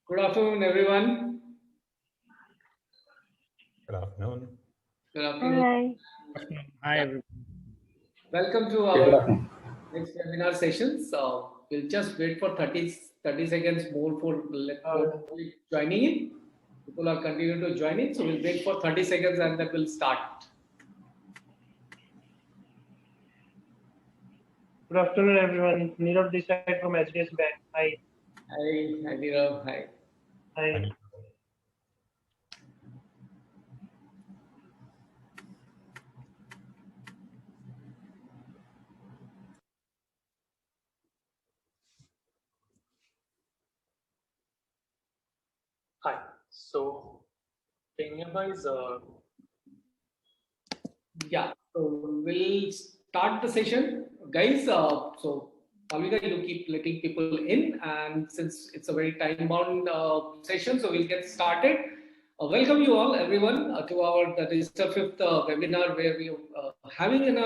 Good afternoon, everyone. Good afternoon. Good afternoon. Hi everyone. Welcome to Good our afternoon. next webinar sessions. We'll just wait for 30 seconds more for people joining in. People are continuing to join in, so we'll wait for 30 seconds and then we'll start. Good afternoon everyone. Nirav this side from HDS Bank. Hi. Hi, Nirav. Hi. Hi. Hi. So, Cateina is Yeah. So we'll start the session, guys. So Alvika, you keep letting people in, and since it's a very time-bound session, so we'll get started. Welcome you all, everyone, to our the Digital Fifth webinar, where we are having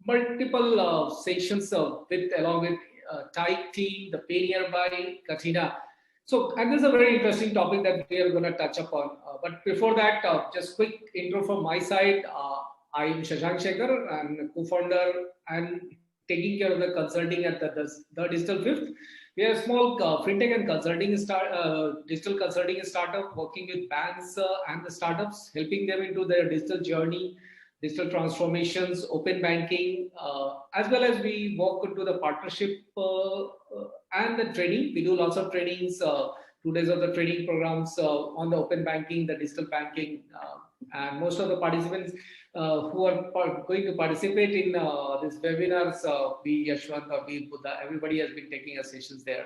multiple sessions with along with Type team, the Pioneer by Cateina. So, and this is a very interesting topic that we are going to touch upon. But before that, just quick intro from my side. I am Shashank Shekhar. I'm co-founder and taking care of the consulting at the Digital Fifth. We are a small fintech and consulting digital consulting startup working with banks and the startups, helping them into their digital journey, digital transformations, open banking, as well as we work into the partnership and the training. We do lots of trainings, 2 days of the training programs on the open banking, the digital banking, and most of the participants who are going to participate in this webinars, be Yashwant or be Buddha, everybody has been taking sessions there.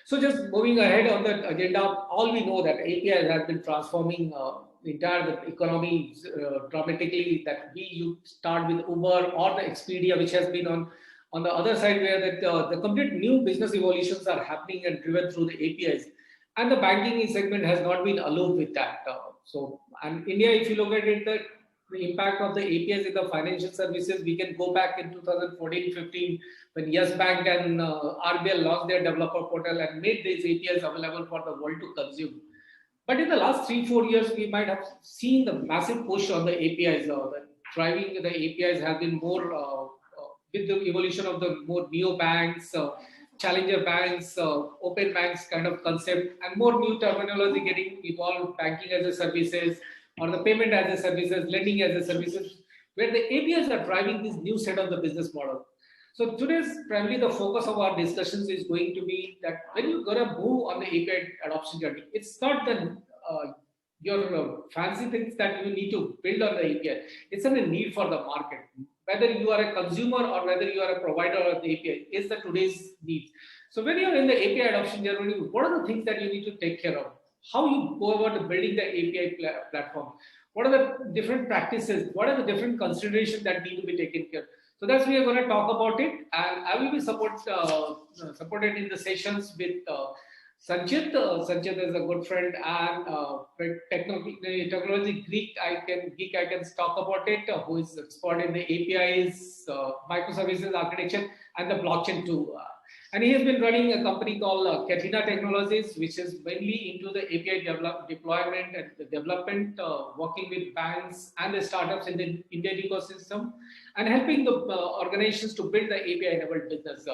So just moving ahead on the agenda, all we know that API has been transforming the entire economy dramatically. That you start with Uber or the Expedia, which has been on the other side, where the complete new business evolutions are happening and driven through the APIs. And the banking segment has not been alone with that. And India, if you look at it, the impact of the APIs in the financial services, we can go back in 2014-15 when Yes Bank and RBL launched their developer portal and made these APIs available for the world to consume. But in the last 3-4 years, we might have seen the massive push on the APIs. The driving the APIs have been more with the evolution of the more neo banks, challenger banks, open banks kind of concept, and more new terminology getting evolved, banking as a services, or the payment as a services, lending as a services, where the APIs are driving this new set of the business model. So today's primarily the focus of our discussions is going to be that when you're going to move on the API adoption journey, it's not the your fancy things that you need to build on the API. It's a need for the market. Whether you are a consumer or whether you are a provider of the API is the today's needs. So when you're in the API adoption journey, what are the things that you need to take care of? How you go about building the API platform? What are the different practices? What are the different considerations that need to be taken care of? So that's we are going to talk about it, and I will be supported in the sessions with Sanchit. Sanchit is a good friend and technology geek. I can talk about it. Who is expert in the APIs, microservices architecture, and the blockchain too. And he has been running a company called Cateina Technologies, which is mainly into the API deployment and the development, working with banks and the startups in the Indian ecosystem, and helping the organizations to build the API-enabled business.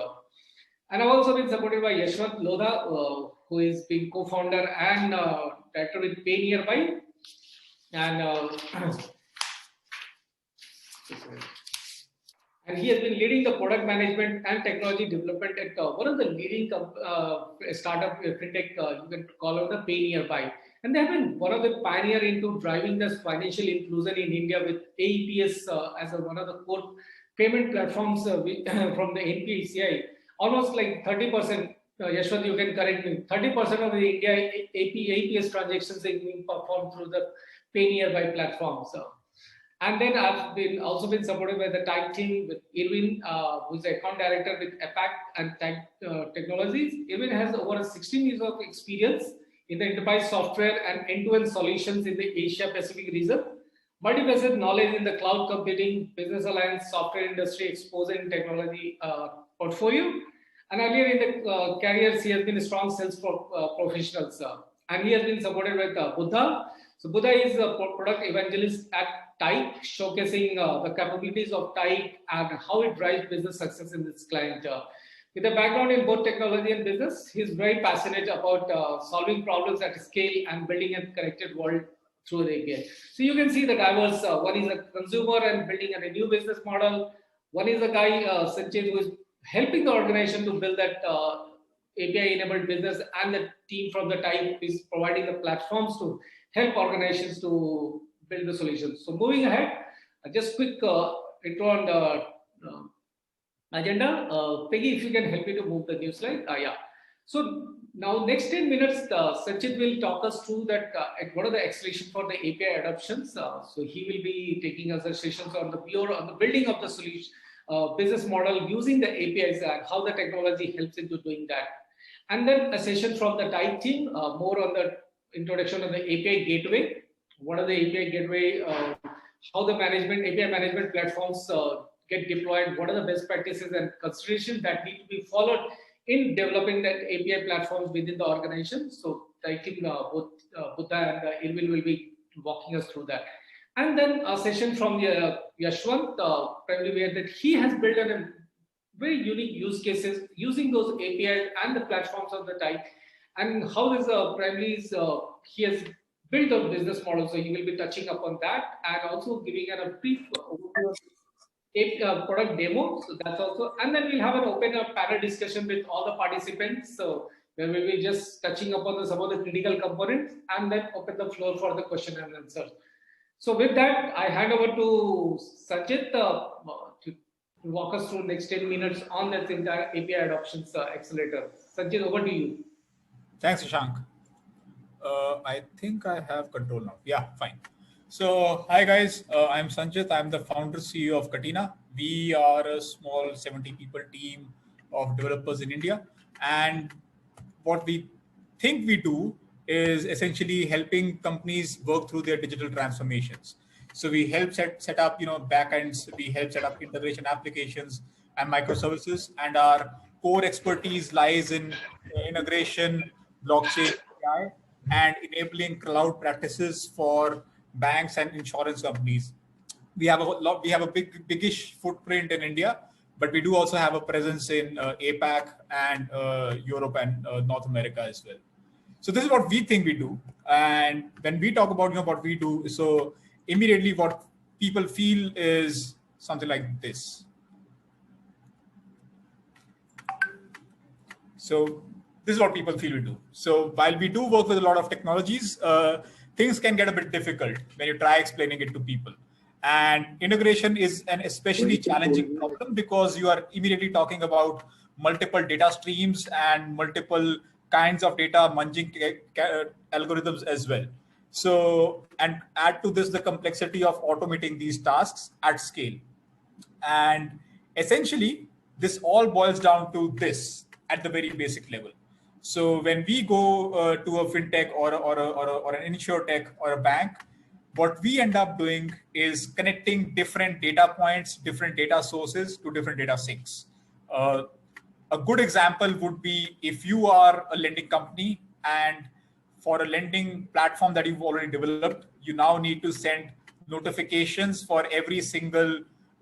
And I've also been supported by Yashwant Lodha, who is being co-founder and director with Pioneer by, and and he has been leading the product management and technology development at one of the leading startup fintech, you can call it the Pioneer by. And they have been one of the pioneer into driving this financial inclusion in India with AEPS as one of the core payment platforms from the NPCI. Almost like 30%, Yashwant, you can correct me, 30% of the India APS transactions are being performed through the Pioneer by platform. And then I've also been supported by the Type team with Irwin, who's the account director with Api and Type Technologies. Irwin has over 16 years of experience in the enterprise software and end-to-end solutions in the Asia Pacific region. Multifaceted knowledge in the cloud computing, business alliance, software industry exposure in technology portfolio. And earlier in the careers, he has been a strong sales professional, and he has been supported with Buddha. So Buddha is a product evangelist at Tyke, showcasing the capabilities of Tyke and how it drives business success in this client. With a background in both technology and business, he's very passionate about solving problems at scale and building a connected world through the API. So you can see the diverse. One is a consumer and building a new business model. One is a guy, Sanchit, who is helping the organization to build that API-enabled business, and the team from the Type is providing the platforms to help organizations to build the solutions. So moving ahead, just quick intro on the agenda. Peggy, if you can help me to move the new slide. Yeah. So now next 10 minutes, Sachit will talk us through that what are the acceleration for the API adoptions. So he will be taking us a sessions on the building of the solution business model using the APIs and how the technology helps into doing that. And then a session from the Type team, more on the introduction of the API gateway. What are the API gateway? How the API management platforms get deployed? What are the best practices and considerations that need to be followed in developing that API platforms within the organization? So I think both Buddha and Irwin will be walking us through that. And then a session from Yashwant, probably where that he has built a very unique use cases using those APIs and the platforms of the Type, and how this primarily he has built a business model. So he will be touching upon that and also giving a brief product demo. So that's also, and then we'll have an open panel discussion with all the participants. So where we'll be just touching upon some of the critical components and then open the floor for the question and answer. So with that, I hand over to Sanchit to walk us through next 10 minutes on that entire API adoptions accelerator. Sanchit, over to you. Thanks, Shashank. I think I have control now. Yeah, fine. So, hi guys, I'm Sanchit. I'm the founder CEO of Cateina. We are a small 70 people team of developers in India. And what we think we do is essentially helping companies work through their digital transformations. So we help set up, backends. We help set up integration applications and microservices. And our core expertise lies in integration, blockchain, AI, and enabling cloud practices for banks and insurance companies. We have a biggish footprint in India, but we do also have a presence in APAC and Europe and North America as well. So this is what we think we do. And when we talk about what we do, so immediately what people feel is something like this. So this is what people feel we do. So while we do work with a lot of technologies, things can get a bit difficult when you try explaining it to people. And integration is an especially challenging problem because you are immediately talking about multiple data streams and multiple kinds of data munging algorithms as well. So, and add to this the complexity of automating these tasks at scale. And essentially, this all boils down to this at the very basic level. So when we go to a fintech or an insurtech or a bank, what we end up doing is connecting different data points, different data sources to different data sinks. A good example would be if you are a lending company and for a lending platform that you've already developed, you now need to send notifications for every single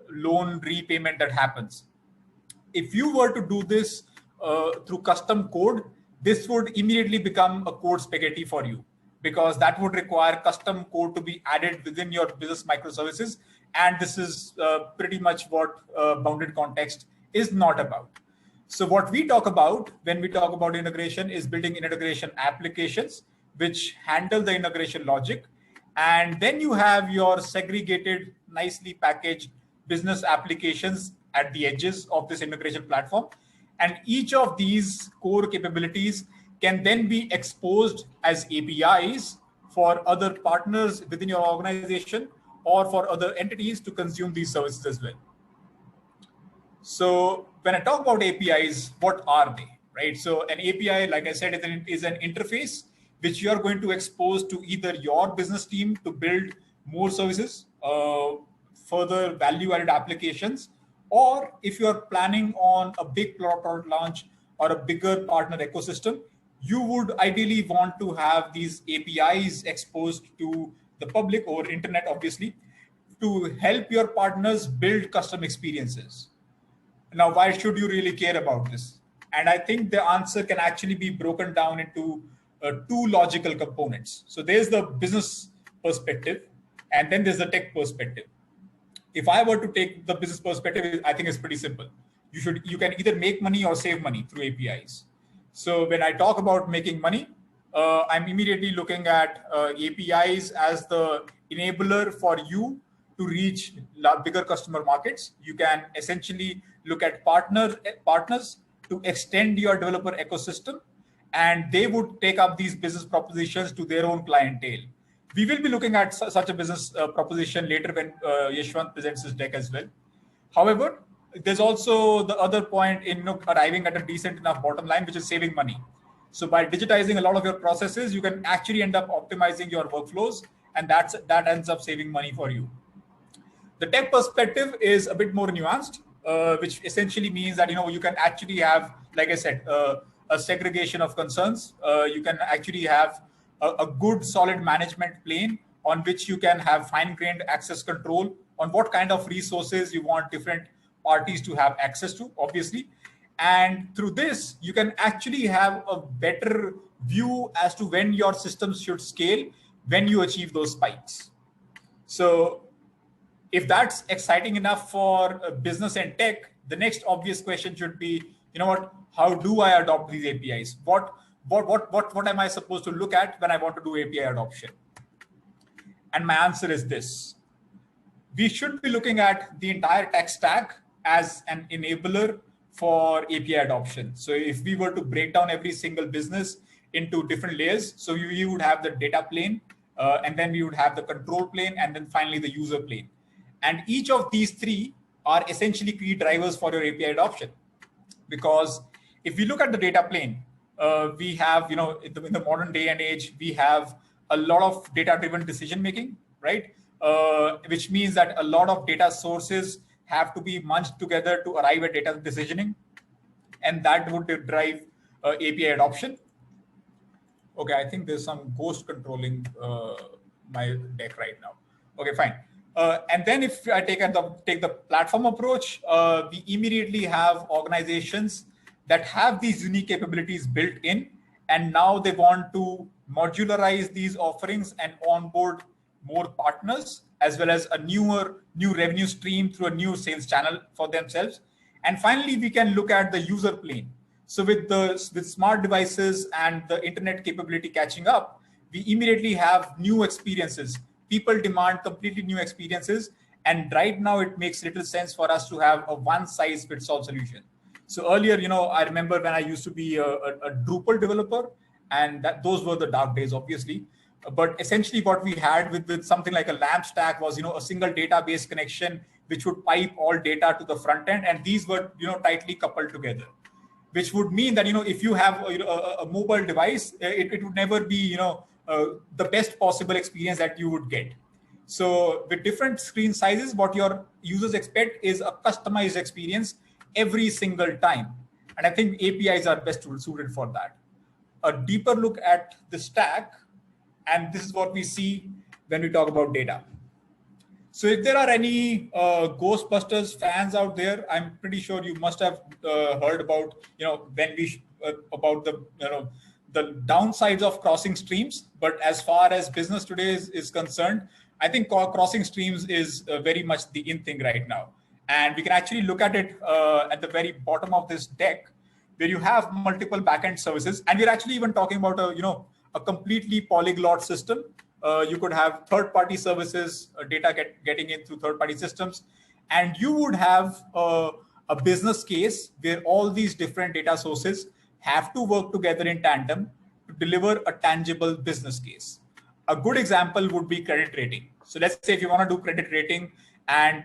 loan repayment that happens. If you were to do this through custom code, this would immediately become a code spaghetti for you, because that would require custom code to be added within your business microservices. And this is pretty much what bounded context is not about. So what we talk about when we talk about integration is building integration applications which handle the integration logic. And then you have your segregated, nicely packaged business applications at the edges of this integration platform. And each of these core capabilities can then be exposed as APIs for other partners within your organization or for other entities to consume these services as well. So when I talk about APIs, what are they, right? So an API, like I said, is an interface which you are going to expose to either your business team to build more services, further value-added applications, or if you are planning on a big product launch or a bigger partner ecosystem, you would ideally want to have these APIs exposed to the public over internet, obviously, to help your partners build custom experiences. Now, why should you really care about this? And I think the answer can actually be broken down into two logical components. So there's the business perspective, and then there's the tech perspective. If I were to take the business perspective, I think it's pretty simple. You can either make money or save money through APIs. So when I talk about making money, I'm immediately looking at APIs as the enabler for you to reach bigger customer markets. You can essentially look at partners to extend your developer ecosystem, and they would take up these business propositions to their own clientele. We will be looking at such a business proposition later when Yashwant presents his deck as well. However, there's also the other point in arriving at a decent enough bottom line, which is saving money. So by digitizing a lot of your processes, you can actually end up optimizing your workflows, and that ends up saving money for you. The tech perspective is a bit more nuanced, which essentially means that you can actually have, like I said, a segregation of concerns. You can actually have a good solid management plane on which you can have fine-grained access control on what kind of resources you want different parties to have access to, obviously. And through this, you can actually have a better view as to when your systems should scale when you achieve those spikes. So if that's exciting enough for business and tech, the next obvious question should be, how do I adopt these APIs? What am I supposed to look at when I want to do API adoption? And my answer is this. We should be looking at the entire tech stack as an enabler for API adoption. So if we were to break down every single business into different layers, so you would have the data plane, and then we would have the control plane, and then finally the user plane. And each of these three are essentially key drivers for your API adoption. Because if we look at the data plane, we have, in the modern day and age, we have a lot of data-driven decision-making, right? Which means that a lot of data sources have to be munched together to arrive at data decisioning. And that would drive API adoption. Okay, I think there's some ghost controlling my deck right now. Okay, fine. And then if I take the platform approach, we immediately have organizations that have these unique capabilities built in, and now they want to modularize these offerings and onboard more partners, as well as a new revenue stream through a new sales channel for themselves. And finally, we can look at the user plane. So with smart devices and the internet capability catching up, we immediately have new experiences. People demand completely new experiences. And right now it makes little sense for us to have a one-size-fits-all solution. So earlier, I remember when I used to be a Drupal developer, and those were the dark days, obviously. But essentially what we had with something like a LAMP stack was, a single database connection, which would pipe all data to the front end. And these were, tightly coupled together, which would mean that, if you have a mobile device, it would never be, the best possible experience that you would get. So with different screen sizes, what your users expect is a customized experience every single time. And I think APIs are best suited for that. A deeper look at the stack, and this is what we see when we talk about data. So if there are any Ghostbusters fans out there, I'm pretty sure you must have heard about, when we about the downsides of crossing streams. But as far as business today is concerned, I think crossing streams is very much the in thing right now. And we can actually look at it at the very bottom of this deck, where you have multiple backend services. And we're actually even talking about a completely polyglot system. You could have third-party services, data getting in through third-party systems. And you would have a business case where all these different data sources have to work together in tandem to deliver a tangible business case. A good example would be credit rating. So let's say if you want to do credit rating, and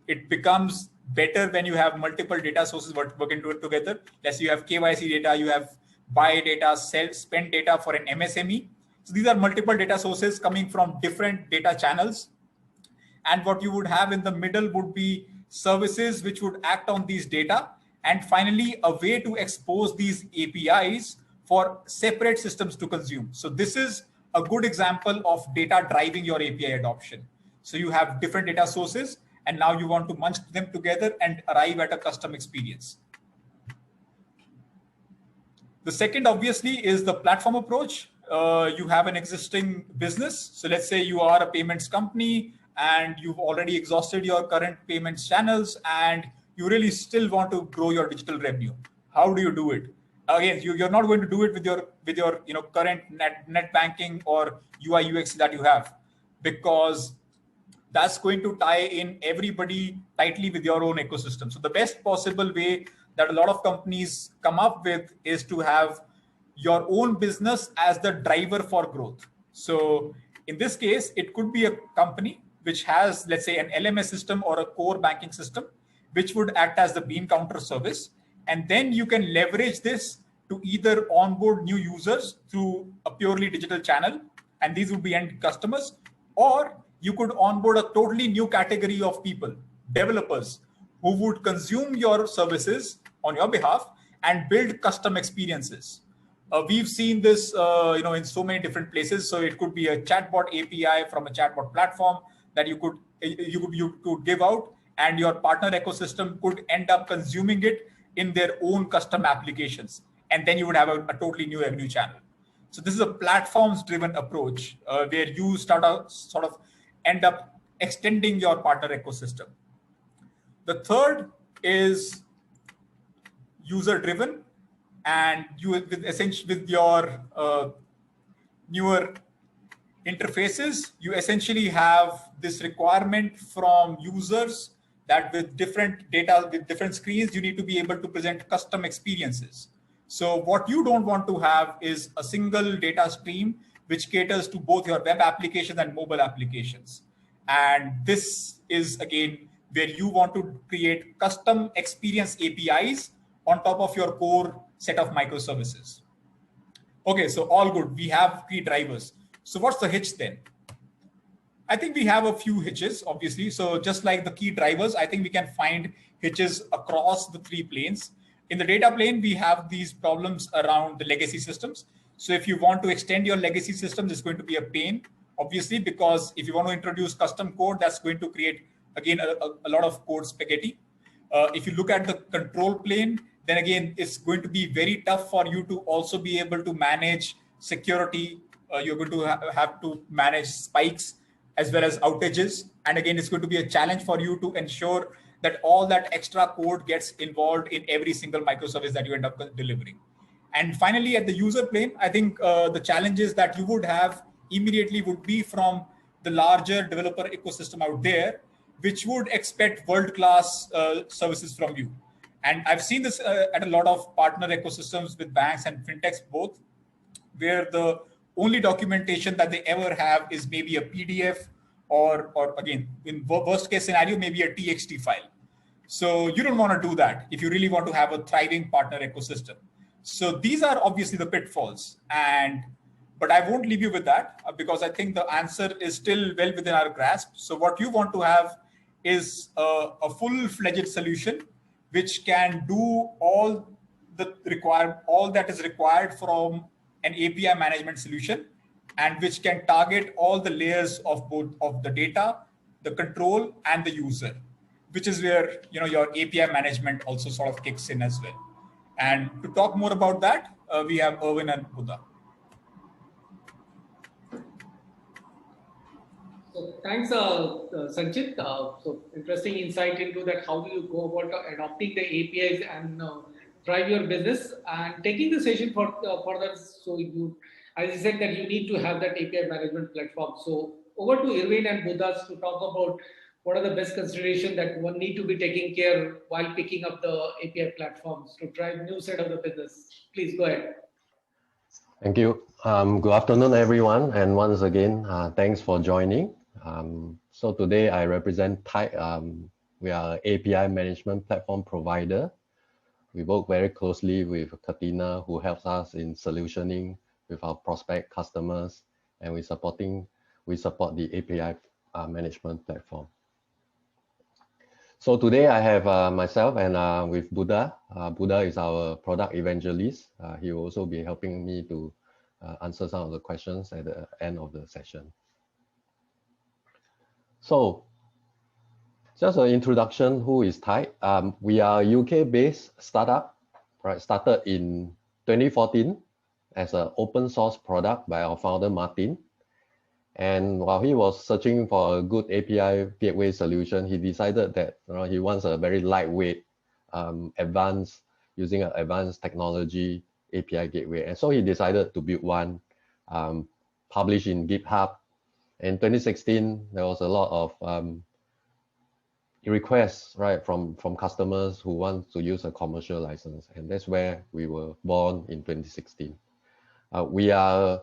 it becomes better when you have multiple data sources working together. Let's say you have KYC data, you have buy data, sell, spend data for an MSME. So these are multiple data sources coming from different data channels. And what you would have in the middle would be services which would act on these data And finally, a way to expose these APIs for separate systems to consume. So this is a good example of data driving your API adoption. So you have different data sources, and now you want to munch them together and arrive at a custom experience. The second, obviously, is the platform approach. You have an existing business. So let's say you are a payments company and you've already exhausted your current payments channels and you really still want to grow your digital revenue. How do you do it? Again, you're not going to do it with your current net banking or UI UX that you have, because that's going to tie in everybody tightly with your own ecosystem. So the best possible way that a lot of companies come up with is to have your own business as the driver for growth. So in this case, it could be a company which has, let's say, an LMS system or a core banking system, which would act as the bean counter service. And then you can leverage this to either onboard new users through a purely digital channel, and these would be end customers, or you could onboard a totally new category of people, developers, who would consume your services on your behalf and build custom experiences. We've seen this, in so many different places. So it could be a chatbot API from a chatbot platform that you could give out, and your partner ecosystem could end up consuming it in their own custom applications, and then you would have a totally new revenue channel. So this is a platforms-driven approach where you sort of end up extending your partner ecosystem. The third is user-driven, and with your newer interfaces, you essentially have this requirement from users that with different data, with different screens, you need to be able to present custom experiences. So what you don't want to have is a single data stream which caters to both your web applications and mobile applications. And this is, again, where you want to create custom experience APIs on top of your core set of microservices. Okay, so all good. We have key drivers. So what's the hitch then? I think we have a few hitches, obviously. So just like the key drivers, I think we can find hitches across the three planes. In the data plane, we have these problems around the legacy systems. So if you want to extend your legacy systems, it's going to be a pain, obviously, because if you want to introduce custom code, that's going to create, again, a lot of code spaghetti. If you look at the control plane, then again, it's going to be very tough for you to also be able to manage security. You're going to have to manage spikes as well as outages. And again, it's going to be a challenge for you to ensure that all that extra code gets involved in every single microservice that you end up delivering. And finally, at the user plane, I think the challenges that you would have immediately would be from the larger developer ecosystem out there, which would expect world-class services from you. And I've seen this at a lot of partner ecosystems with banks and fintechs both, where the only documentation that they ever have is maybe a PDF or again, in worst case scenario, maybe a TXT file. So you don't want to do that if you really want to have a thriving partner ecosystem. So these are obviously the pitfalls, but I won't leave you with that because I think the answer is still well within our grasp. So what you want to have is a full-fledged solution which can do all that is required from an API management solution, and which can target all the layers of both of the data, the control, and the user, which is where your API management also sort of kicks in as well. And to talk more about that, we have Erwin and Buddha. So thanks, Sanchit. So interesting insight into that. How do you go about adopting the APIs and drive your business? And taking the session further. So you, as you said, that you need to have that API management platform. So over to Irwin and Buddha to talk about what are the best considerations that one need to be taking care while picking up the API platforms to drive new set of the business. Please go ahead. Thank you. Good afternoon, everyone. And once again, thanks for joining. So today I represent we are an API management platform provider. We work very closely with Cateina, who helps us in solutioning with our prospect customers, and we support the API management platform. So today I have myself and with Buddha. Buddha is our product evangelist. He will also be helping me to answer some of the questions at the end of the session. So just an introduction, who is Tide? We are a UK-based startup, right? Started in 2014 as an open source product by our founder, Martin. And while he was searching for a good API gateway solution, he decided that he wants a very lightweight, advanced, using an advanced technology API gateway. And so he decided to build one, published in GitHub. In 2016, there was a lot of requests, right, from customers who want to use a commercial license. And that's where we were born in 2016. We are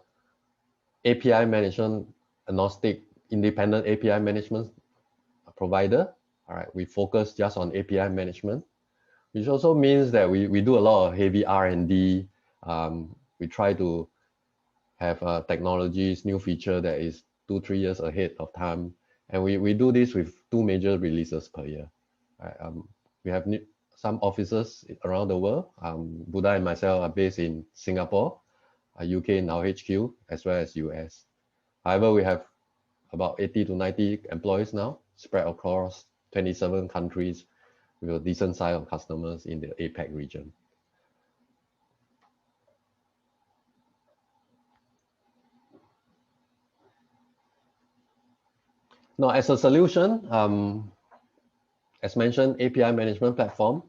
API management agnostic, independent API management provider. All right, we focus just on API management, which also means that we do a lot of heavy R&D. We try to have technologies, new feature that is 2-3 years ahead of time. And we do this with 2 major releases per year. Right? We have some offices around the world. Buddha and myself are based in Singapore, UK in our HQ, as well as US. However, we have about 80 to 90 employees now, spread across 27 countries with a decent size of customers in the APAC region. Now, as a solution, as mentioned, API management platform.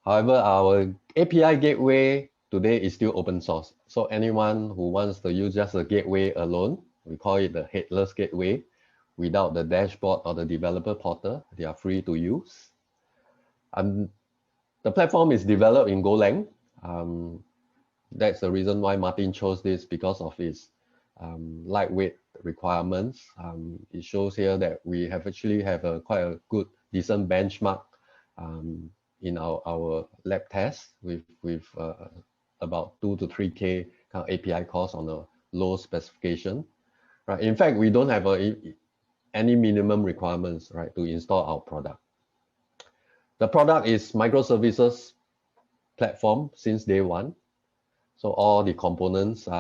However, our API gateway today is still open source. So anyone who wants to use just a gateway alone, we call it the headless gateway, without the dashboard or the developer portal, they are free to use. The platform is developed in Golang. That's the reason why Martin chose this, because of its lightweight requirements. It shows here that we have actually have quite a good, decent benchmark in our lab test with about 2 to 3K kind of API cost on a low specification. Right. In fact, we don't have any minimum requirements, right, to install our product. The product is microservices platform since day one. So all the components that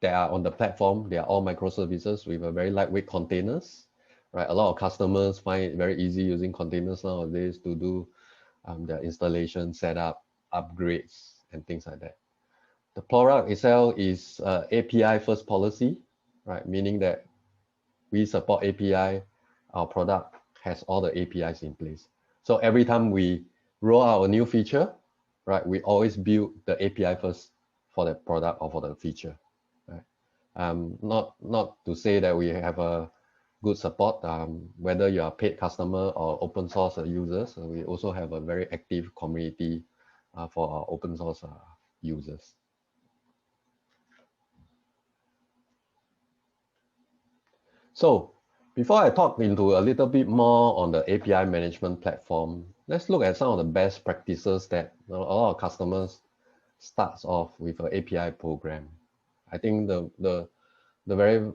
are on the platform, they are all microservices with a very lightweight containers. Right. A lot of customers find it very easy using containers nowadays to do their installation, setup, upgrades, and things like that. The product itself is API first policy, right? Meaning that we support API, our product has all the APIs in place. So every time we roll out a new feature, right, we always build the API first for the product or for the feature. Right? Not to say that we have a good support, whether you are paid customer or open source users. We also have a very active community for our open source users. So before I talk into a little bit more on the API management platform, let's look at some of the best practices that a lot of customers starts off with an API program. I think the very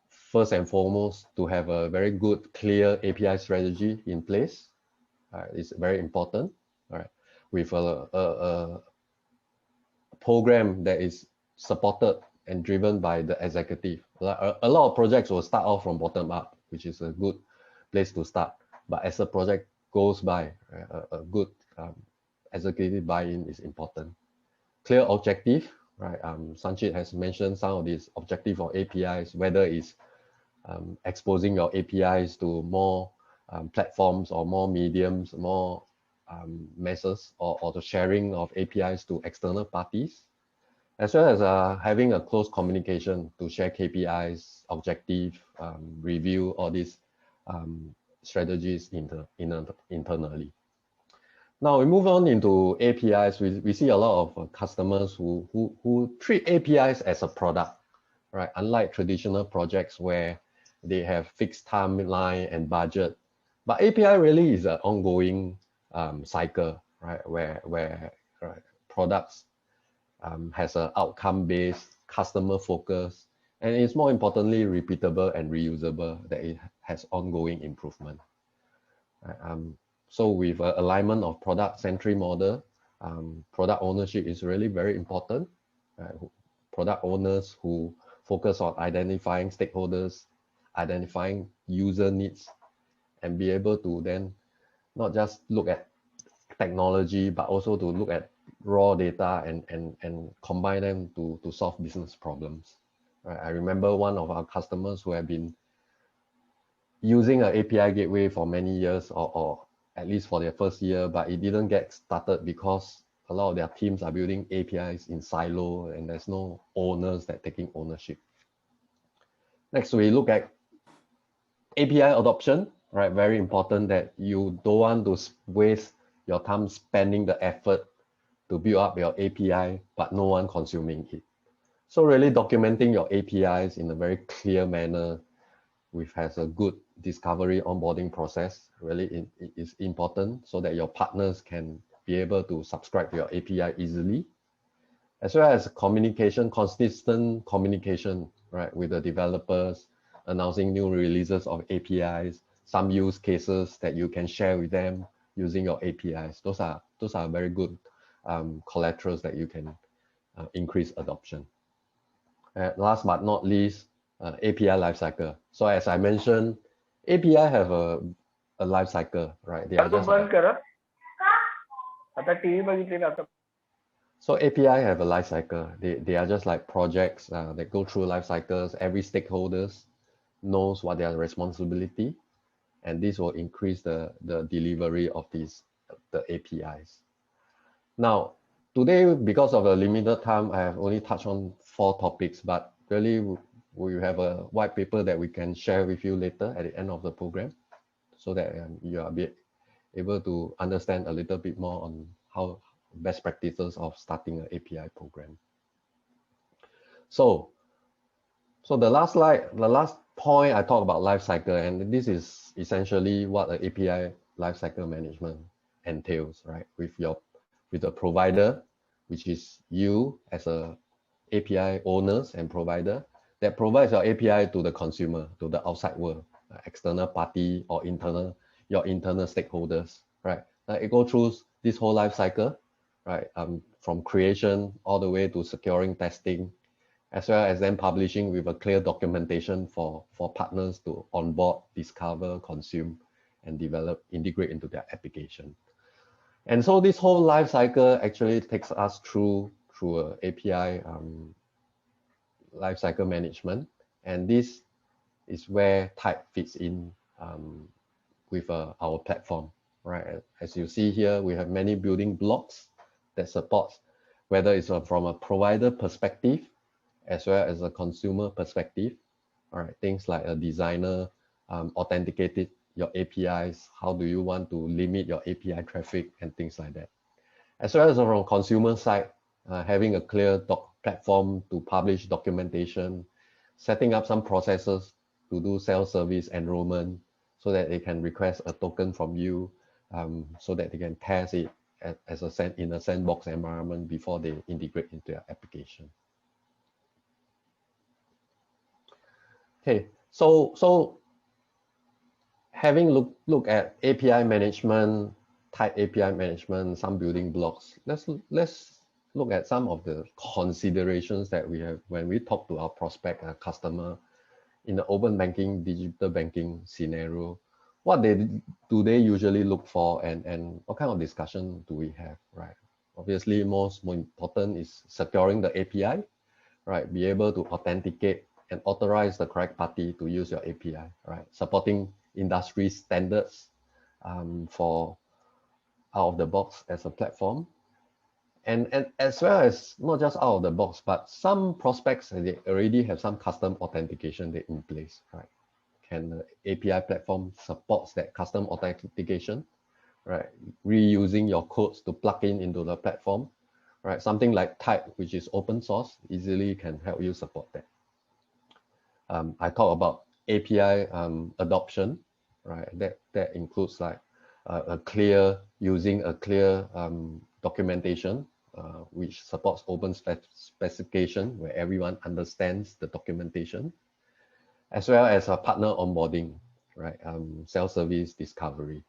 first and foremost, to have a very good, clear API strategy in place is very important. All right, with a program that is supported and driven by the executive. A lot of projects will start off from bottom up, which is a good place to start. But as a project goes by, a good executive buy-in is important. Clear objective, right? Sanchit has mentioned some of these objective of APIs, whether it's exposing your APIs to more platforms or more mediums, more messes, or the sharing of APIs to external parties, as well as having a close communication to share KPIs, objective, review all these strategies internally. Now we move on into APIs. We see a lot of customers who treat APIs as a product, right? Unlike traditional projects where they have fixed timeline and budget, but API really is an ongoing cycle, right? Where products has an outcome-based, customer focus, and it's more importantly repeatable and reusable, that it has ongoing improvement. So with alignment of product-centric model, product ownership is really very important. Product owners who focus on identifying stakeholders, identifying user needs, and be able to then not just look at technology, but also to look at raw data and combine them to solve business problems. Right? I remember one of our customers who have been using an API gateway for many years, or at least for their first year, but it didn't get started because a lot of their teams are building APIs in silo and there's no owners that taking ownership. Next, we look at API adoption, right? Very important that you don't want to waste your time spending the effort to build up your API, but no one consuming it. So really documenting your APIs in a very clear manner, which has a good discovery onboarding process, really is important so that your partners can be able to subscribe to your API easily, as well as communication, consistent communication, right, with the developers, announcing new releases of APIs, some use cases that you can share with them using your APIs. Those are very good collaterals that you can increase adoption. Last but not least, API lifecycle. So as I mentioned, API have a lifecycle, right? They are just so API have a lifecycle. They are just like projects that go through life cycles. Every stakeholders knows what their responsibility, and this will increase the delivery of the APIs. Now, today, because of a limited time, I have only touched on 4 topics, but really we have a white paper that we can share with you later at the end of the program, so that you are able to understand a little bit more on how best practices of starting an API program. So the last slide, the last point I talk about lifecycle, and this is essentially what an API lifecycle management entails, right? With the provider, which is you as a API owners and provider that provides your API to the consumer, to the outside world, external party or your internal stakeholders, right? It goes through this whole life cycle, right? From creation all the way to securing testing, as well as then publishing with a clear documentation for partners to onboard, discover, consume, and develop, integrate into their application. And so this whole life cycle actually takes us through a API life cycle management, and this is where Type fits in with our platform, right? As you see here, we have many building blocks that supports, whether it's from a provider perspective as well as a consumer perspective. All right, things like a designer authenticated your APIs, how do you want to limit your API traffic and things like that. As well as from consumer side, having a clear platform to publish documentation, setting up some processes to do self-service enrollment so that they can request a token from you, so that they can test it in a sandbox environment before they integrate into your application. Okay, so having look at API management, Type API management, some building blocks, let's look at some of the considerations that we have when we talk to our prospect, our customer, in the open banking, digital banking scenario. What do they usually look for, and what kind of discussion do we have, right? Obviously, most important is securing the API, right? Be able to authenticate and authorize the correct party to use your API, right? Supporting industry standards for out of the box as a platform. And as well as not just out of the box, but some prospects, they already have some custom authentication in place, right? Can the API platform supports that custom authentication, right? Reusing your codes to plug into the platform, right? Something like Type, which is open source, easily can help you support that. I talk about API adoption, right? That includes like using a clear documentation, which supports open specification where everyone understands the documentation, as well as a partner onboarding, right? Self-service discovery.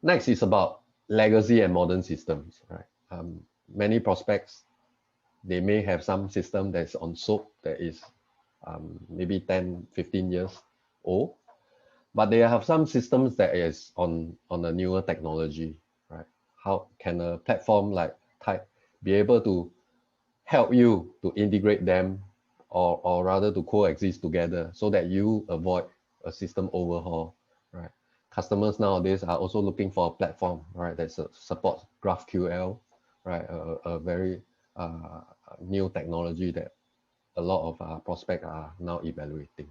Next is about legacy and modern systems, right? Many prospects, they may have some system that's on SOAP that is maybe 10, 15 years old, but they have some systems that is on a newer technology, right? How can a platform like Type be able to help you to integrate them, or rather to coexist together so that you avoid a system overhaul, right? Customers nowadays are also looking for a platform, right, that supports GraphQL, right? A very new technology that a lot of prospects are now evaluating.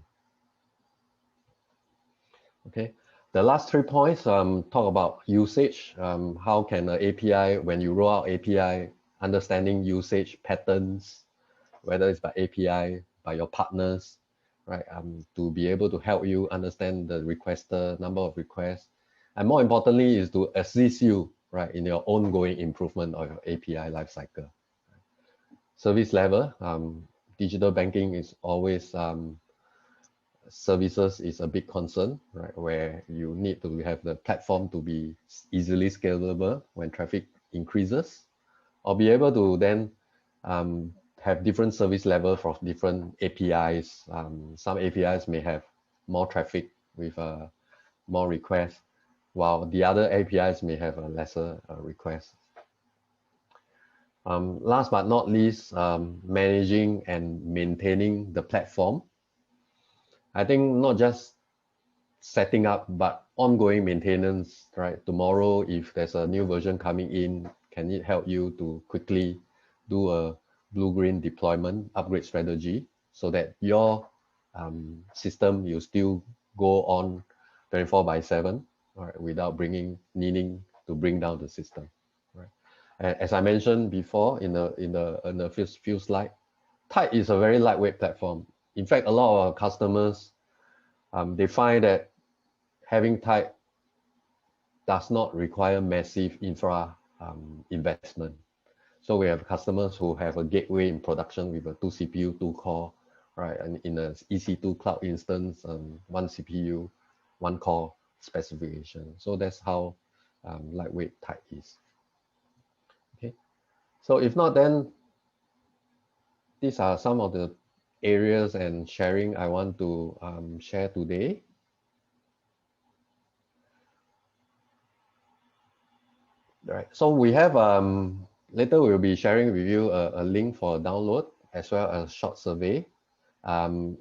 Okay, the last 3 points talk about usage. How can an API, when you roll out API, understanding usage patterns, whether it's by API, by your partners, right? To be able to help you understand the requester, number of requests, and more importantly is to assist you, right, in your ongoing improvement of your API lifecycle. Service level, digital banking is always services is a big concern, right? Where you need to have the platform to be easily scalable when traffic increases, or be able to then have different service level for different APIs. Some APIs may have more traffic with more requests, while the other APIs may have a lesser request. Last but not least, managing and maintaining the platform. I think not just setting up, but ongoing maintenance, right? Tomorrow, if there's a new version coming in, can it help you to quickly do a blue-green deployment upgrade strategy so that your system, you still go on 24/7, right, without needing to bring down the system, right? And as I mentioned before in the few slides, Type is a very lightweight platform. In fact, a lot of our customers, they find that having Type does not require massive infra investment. So we have customers who have a gateway in production with a 2 CPU, 2 core, right? And in a EC2 cloud instance, 1 CPU, 1 core specification. So that's how lightweight Type is. Okay. So if not, then these are some of the areas and sharing I want to share today. Right. So we have later we'll be sharing with you a link for download as well as short survey.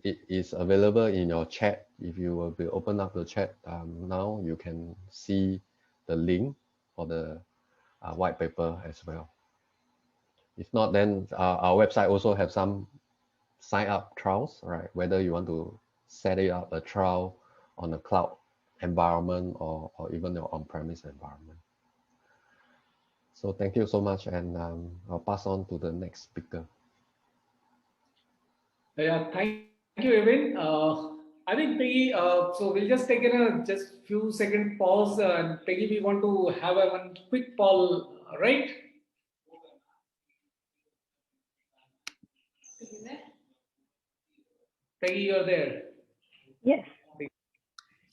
It is available in your chat. If you will be open up the chat now, you can see the link for the white paper as well. If not, then our website also have some sign up trials, right? Whether you want to set it up a trial on a cloud environment or even your on-premise environment. So thank you so much, and I'll pass on to the next speaker. Yeah, thank you, Evan. I think Peggy, so we'll just take a just few second pause. And Peggy, we want to have one quick poll, right? Peggy, you're there. Yes.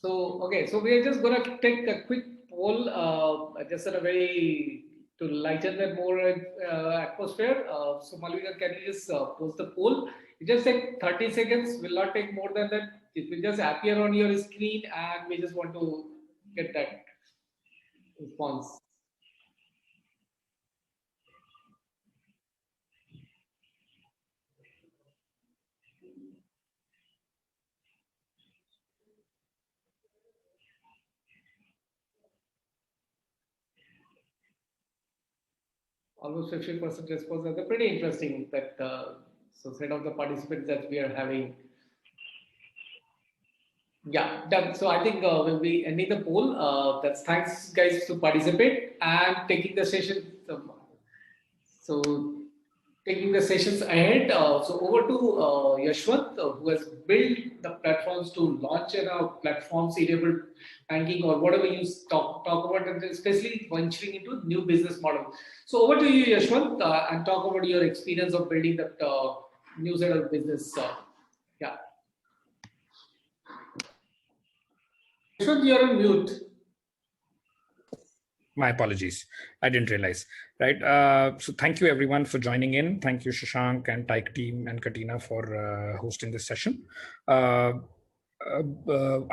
So, okay, so we are just going to take a quick poll, just in a very, to lighten the more atmosphere. So, Malvika, can you just post the poll? It just take 30 seconds, will not take more than that. It will just appear on your screen, and we just want to get that response. Almost 50% response. That's pretty interesting. That so set of the participants that we are having. Yeah, done. So I think we'll be ending the poll. That's thanks guys to participate and taking the session. So taking the sessions ahead. So over to Yashwant, who has built the platforms to launch platforms enabled banking or whatever you talk about, and especially venturing into new business model. So over to you, Yashwant, and talk about your experience of building that new set of business. Yeah. Yashwant, you're on mute. My apologies. I didn't realize. Right. So thank you everyone for joining in. Thank you, Shashank and Tyke team and Cateina for hosting this session. I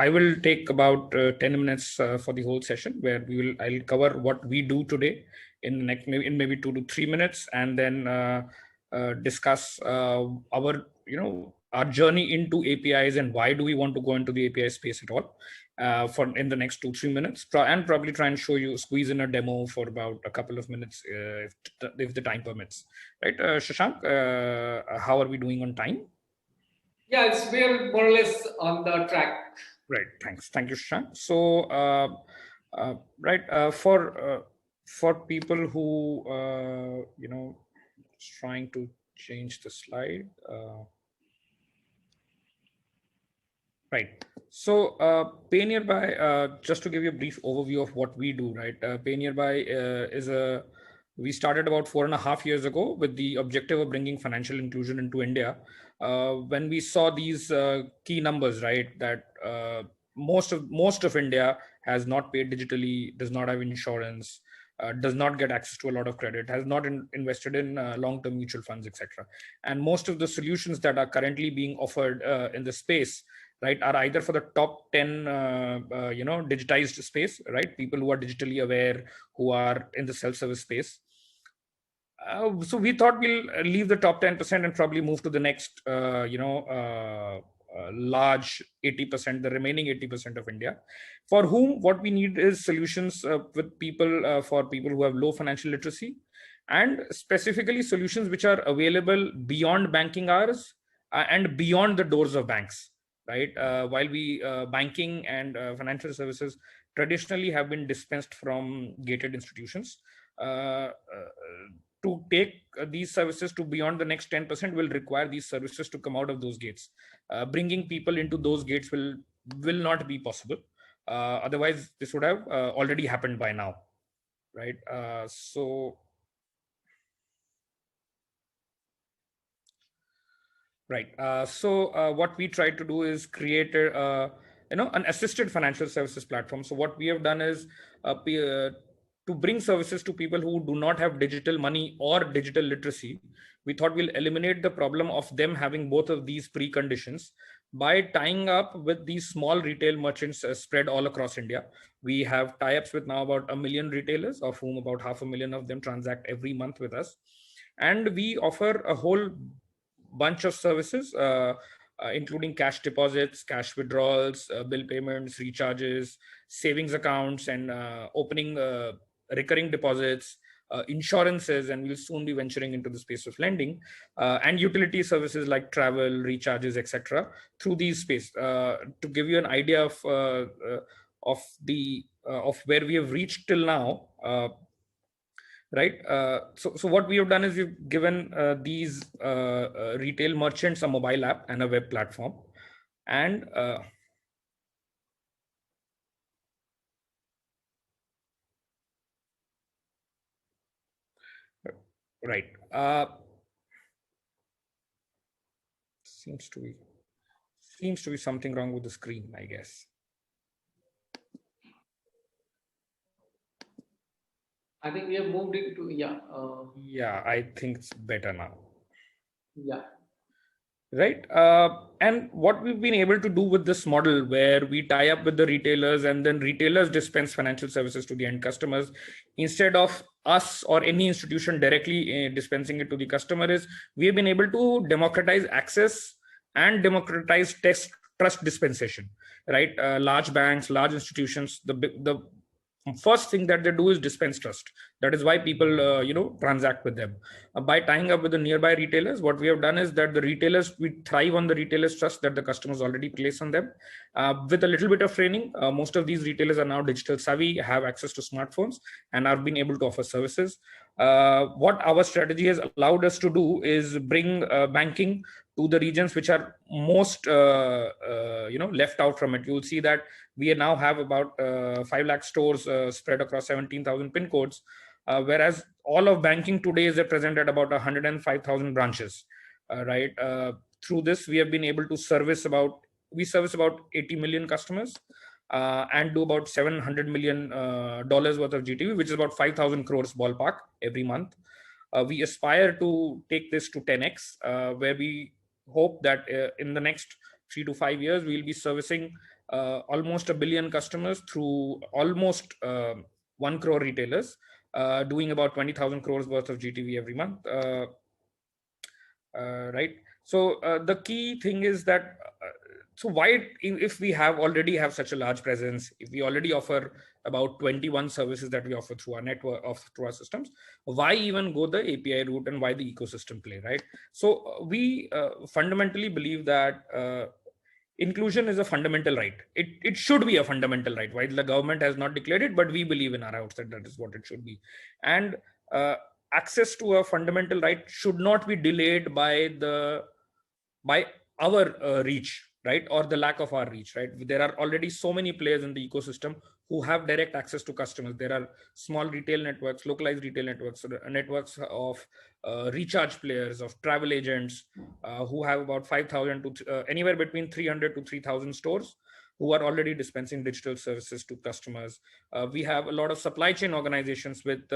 will take about 10 minutes for the whole session, where I'll cover what we do today in the next maybe 2 to 3 minutes, and then discuss our our journey into APIs and why do we want to go into the API space at all. For in the next 2-3 minutes, and probably try and squeeze in a demo for about a couple of minutes if the time permits. Right, Shashank, how are we doing on time? Yeah, we're more or less on the track. Right, thank you, Shashank. So for people who trying to change the slide. Right. So Pay Nearby, just to give you a brief overview of what we do, right? Pay Nearby we started about 4.5 years ago with the objective of bringing financial inclusion into India. When we saw these key numbers, right, that most of India has not paid digitally, does not have insurance, does not get access to a lot of credit, has not invested in long-term mutual funds, etc. And most of the solutions that are currently being offered in the space, right, are either for the top 10 digitized space, right, people who are digitally aware, who are in the self-service space. So we thought we'll leave the top 10% and probably move to the next large 80%, the remaining 80% of India, for whom what we need is solutions with people for people who have low financial literacy, and specifically solutions which are available beyond banking hours and beyond the doors of banks. Right, while banking and financial services traditionally have been dispensed from gated institutions, to take these services to beyond the next 10% will require these services to come out of those gates. Bringing people into those gates will not be possible. Otherwise, this would have already happened by now, right? What we try to do is create an assisted financial services platform. So what we have done is to bring services to people who do not have digital money or digital literacy. We thought we'll eliminate the problem of them having both of these preconditions by tying up with these small retail merchants spread all across India. We have tie-ups with now about 1 million retailers, of whom about 500,000 of them transact every month with us. And we offer a whole bunch of services, including cash deposits, cash withdrawals, bill payments, recharges, savings accounts, and opening recurring deposits, insurances, and we'll soon be venturing into the space of lending, and utility services like travel, recharges, etc. through these space. To give you an idea of where we have reached till now, right? So what we have done is we've given these retail merchants a mobile app and a web platform, and right. Seems to be something wrong with the screen, I guess. I think we have moved it to, yeah, I think it's better now. Yeah. Right. And what we've been able to do with this model, where we tie up with the retailers and then retailers dispense financial services to the end customers, instead of us or any institution directly dispensing it to the customer, is we have been able to democratize access and democratize trust dispensation. Right. Large banks, large institutions, the first thing that they do is dispense trust. That is why people transact with them. By tying up with the nearby retailers, what we have done is that we thrive on the retailers' trust that the customers already place on them. With a little bit of training, most of these retailers are now digital savvy, have access to smartphones, and are being able to offer services. What our strategy has allowed us to do is bring banking to the regions which are most left out from it. You'll see that we now have about 5 lakh stores spread across 17,000 pin codes, whereas all of banking today is present at about 105,000 branches. Right. Through this, we have been able to service about 80 million customers. and do about $700 million worth of GTV, which is about 5,000 crores ballpark every month. We aspire to take this to 10x, where we hope that in the next 3 to 5 years, we'll be servicing almost 1 billion customers through almost 1 crore retailers, doing about 20,000 crores worth of GTV every month. Right. So the key thing is that, so why, if we already have such a large presence, if we already offer about 21 services that we offer through our network, through our systems, why even go the API route, and why the ecosystem play, right? So we fundamentally believe that inclusion is a fundamental right. It should be a fundamental right. While the government has not declared it, but we believe in our outset that is what it should be. And access to a fundamental right should not be delayed by our reach, right, or the lack of our reach, right? There are already so many players in the ecosystem who have direct access to customers. There are small retail networks, localized retail networks, networks of recharge players, of travel agents, who have about 5,000 to anywhere between 300 to 3,000 stores, who are already dispensing digital services to customers. We have a lot of supply chain organizations with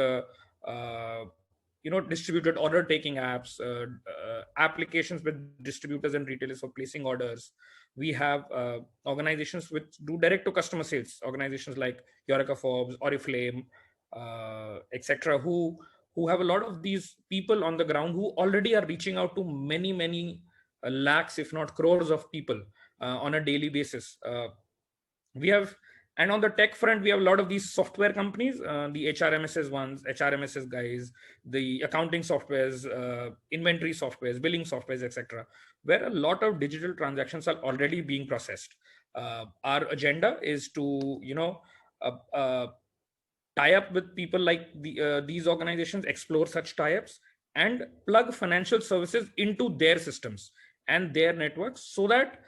distributed order taking apps, applications with distributors and retailers for placing orders. We have organizations which do direct to customer sales, organizations like Eureka Forbes, Oriflame, etc., who have a lot of these people on the ground who already are reaching out to many lakhs, if not crores of people on a daily basis. And on the tech front, we have a lot of these software companies, the HRMSs ones, HRMSs guys, the accounting softwares, inventory softwares, billing softwares, etc., where a lot of digital transactions are already being processed. Our agenda is to, tie up with people like these organizations, explore such tie-ups, and plug financial services into their systems and their networks, so that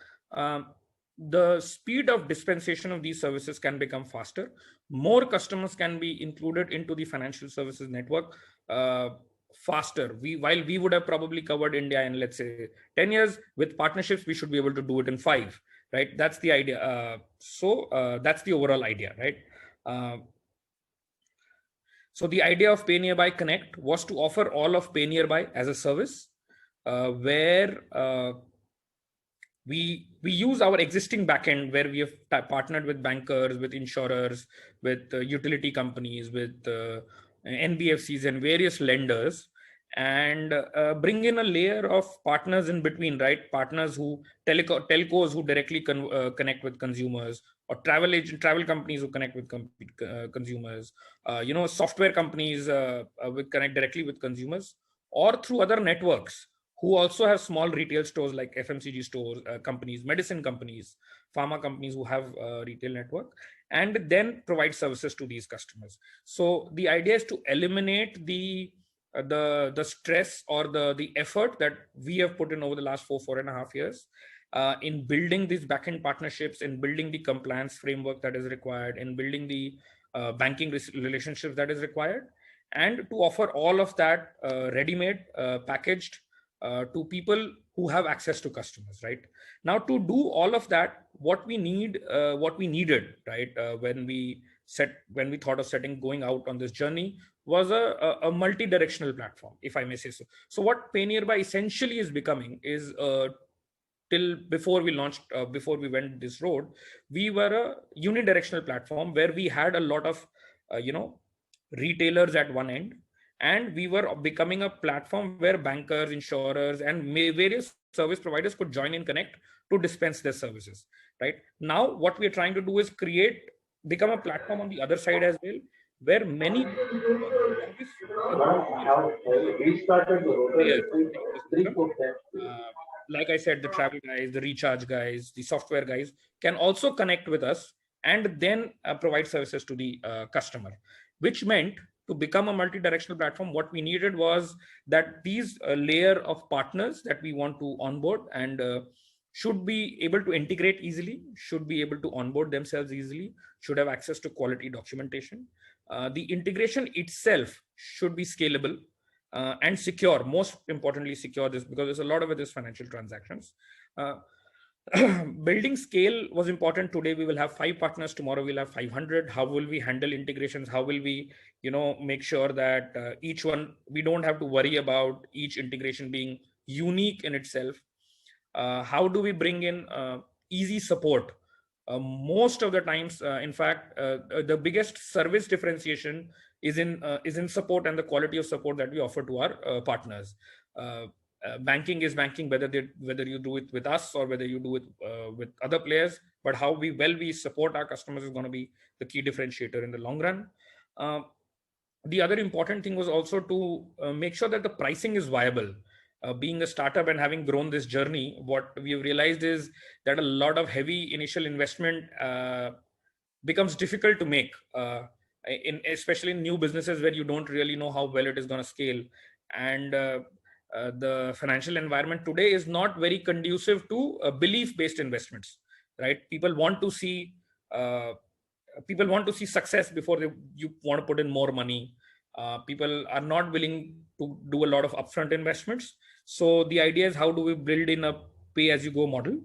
the speed of dispensation of these services can become faster. More customers can be included into the financial services network faster. While we would have probably covered India in, let's say, 10 years, with partnerships, we should be able to do it in 5, right? That's the idea. That's the overall idea, right? So the idea of Pay Nearby Connect was to offer all of Pay Nearby as a service, where we use our existing backend, where we have partnered with bankers, with insurers, with utility companies, with NBFCs and various lenders, and bring in a layer of partners in between, right? Partners who telcos who directly connect with consumers, or travel companies who connect with consumers, software companies will connect directly with consumers, or through other networks who also have small retail stores like FMCG stores, companies, medicine companies, pharma companies who have a retail network, and then provide services to these customers. So the idea is to eliminate the stress or the effort that we have put in over the last 4.5 years in building these backend partnerships, in building the compliance framework that is required, in building the banking relationships that is required, and to offer all of that ready-made, packaged, to people who have access to customers, right? Now, to do all of that, what we needed, right, when we thought of going out on this journey, was a multi-directional platform, if I may say so. So what Pay Nearby essentially is becoming is, till before we launched, before we went this road, we were a unidirectional platform where we had a lot of, retailers at one end, and we were becoming a platform where bankers, insurers, and various service providers could join and connect to dispense their services, right? Now, what we are trying to do is become a platform on the other side as well, where many like I said, the travel guys, the recharge guys, the software guys can also connect with us, and then provide services to the customer, which meant, to become a multi-directional platform, what we needed was that these layer of partners that we want to onboard and should be able to integrate easily, should be able to onboard themselves easily, should have access to quality documentation. The integration itself should be scalable and secure. Most importantly, secure, this, because there's a lot of it is financial transactions. building scale was important. Today we will have 5 partners, tomorrow we'll have 500. How will we handle integrations? How will we make sure that each one, we don't have to worry about each integration being unique in itself? How do we bring in easy support? Most of the times, in fact, the biggest service differentiation is in support and the quality of support that we offer to our partners. Banking is banking, whether you do it with us or whether you do it with other players, but how we support our customers is going to be the key differentiator in the long run. The other important thing was also to make sure that the pricing is viable. Being a startup and having grown this journey, what we've realized is that a lot of heavy initial investment becomes difficult to make, especially in new businesses where you don't really know how well it is going to scale. And the financial environment today is not very conducive to belief-based investments, right? People want to see success before you want to put in more money. People are not willing to do a lot of upfront investments. So the idea is, how do we build in a pay-as-you-go model?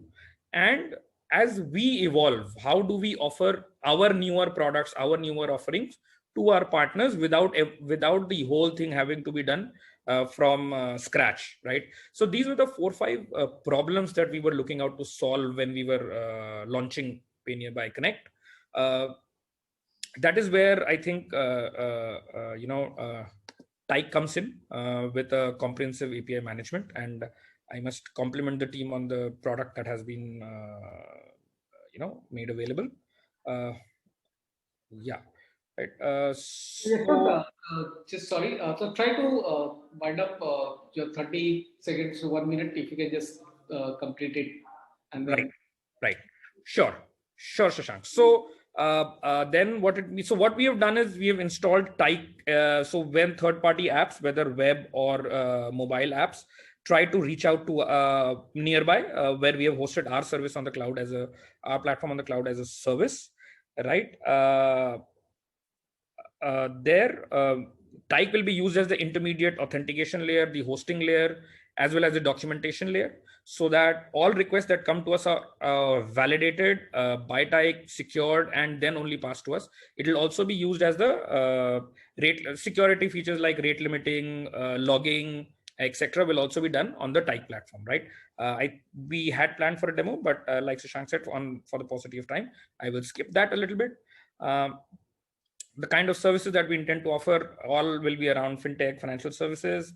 And as we evolve, how do we offer our newer products, our newer offerings to our partners without the whole thing having to be done from scratch, right? So these were the 4 or 5 problems that we were looking out to solve when we were launching Pay Nearby Connect. That is where I think Tyke comes in with a comprehensive API management, and I must compliment the team on the product that has been made available. Yeah, right. Just sorry. So try to wind up your 30 seconds to 1 minute if you can just complete it. And then... Right. Sure, Shashank. So then what we have done is we have installed Tyke. So when third-party apps, whether web or mobile apps, try to reach out to Nearby, where we have hosted our service on the cloud our platform on the cloud as a service, right? Tyke will be used as the intermediate authentication layer, the hosting layer, as well as the documentation layer, so that all requests that come to us are validated by Tyke, secured, and then only passed to us. It will also be used as the security features like rate limiting, logging, etc. will also be done on the Tyke platform, right? We had planned for a demo, but like Shashank said, for the paucity of time, I will skip that a little bit. The kind of services that we intend to offer all will be around fintech, financial services,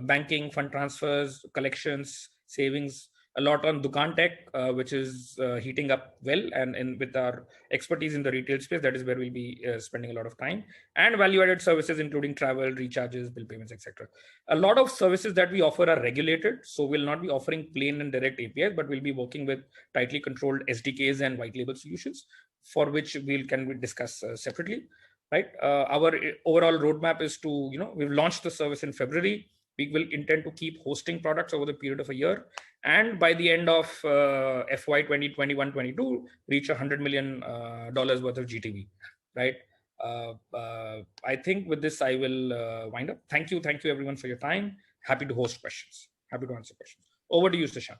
banking, fund transfers, collections, savings, a lot on Dukaan Tech, which is heating up well, and with our expertise in the retail space, that is where we'll be spending a lot of time, and value-added services including travel, recharges, bill payments, etc. A lot of services that we offer are regulated, so we'll not be offering plain and direct APIs, but we'll be working with tightly controlled SDKs and white label solutions, for which we discuss separately, right? Our overall roadmap is to, we've launched the service in February. We will intend to keep hosting products over the period of a year, and by the end of FY 2021-22, reach $100 million worth of GTV, right? I think with this, I will wind up. Thank you everyone for your time. Happy to host questions. Happy to answer questions. Over to you, Shashank.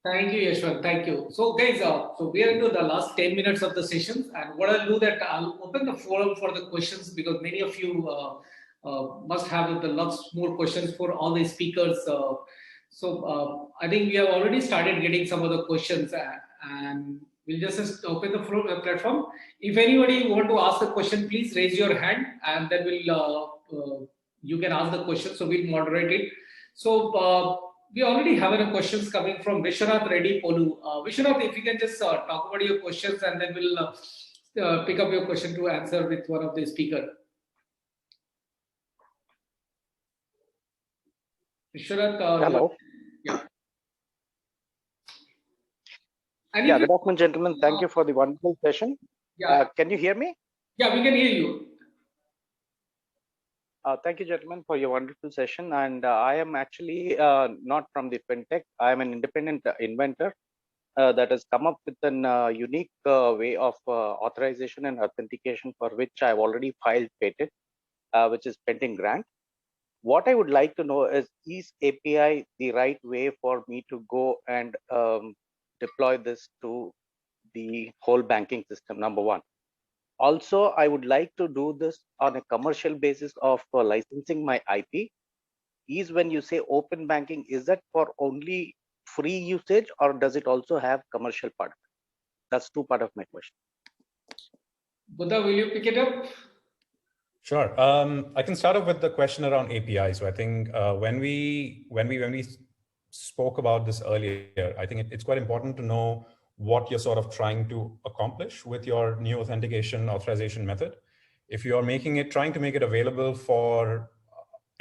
Thank you, Yashwant. Thank you. So, guys, so we are into the last 10 minutes of the session, and what I'll do that I'll open the forum for the questions, because many of you must have lots more questions for all the speakers. So, I think we have already started getting some of the questions, and we'll just open the platform. If anybody want to ask a question, please raise your hand, and then you can ask the question. So we'll moderate it. So. We already have questions coming from Vishwanath Reddy Polu. Vishwanath, if you can just talk about your questions, and then we'll pick up your question to answer with one of the speakers. Vishwanath. Hello. Yeah. Yeah, good afternoon, gentlemen. Thank you for the wonderful session. Yeah. Can you hear me? Yeah, we can hear you. Thank you, gentlemen, for your wonderful session. And I am actually not from the fintech. I am an independent inventor that has come up with a unique way of authorization and authentication, for which I've already filed patent, which is pending grant. What I would like to know is API the right way for me to go and deploy this to the whole banking system, number one. Also, I would like to do this on a commercial basis of licensing my IP. Is when you say open banking, is that for only free usage or does it also have commercial part? That's two part of my question. Buddha, will you pick it up? Sure. I can start off with the question around API. So I think when we spoke about this earlier, I think it's quite important to know what you're sort of trying to accomplish with your new authentication authorization method. If you're trying to make it available for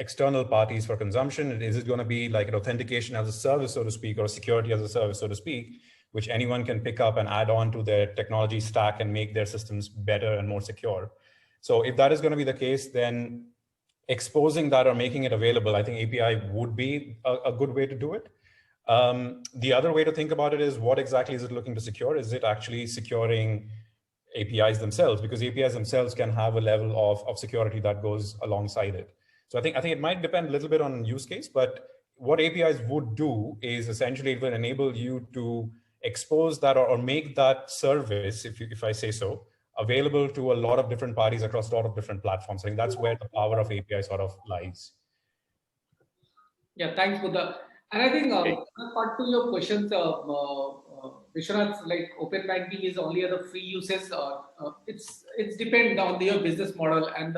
external parties for consumption, is it going to be like an authentication as a service, so to speak, or security as a service, so to speak, which anyone can pick up and add on to their technology stack and make their systems better and more secure? So if that is going to be the case, then exposing that or making it available, I think API would be a good way to do it. The other way to think about it is, what exactly is it looking to secure? Is it actually securing APIs themselves? Because APIs themselves can have a level of security that goes alongside it. So I think it might depend a little bit on use case, but what APIs would do is essentially it will enable you to expose that or make that service, if I say so, available to a lot of different parties across a lot of different platforms. I think that's where the power of API sort of lies. Yeah, thanks, Buddha. And I think part to your questions, Vishwanath, like open banking is only the free uses. It's depend on your business model, and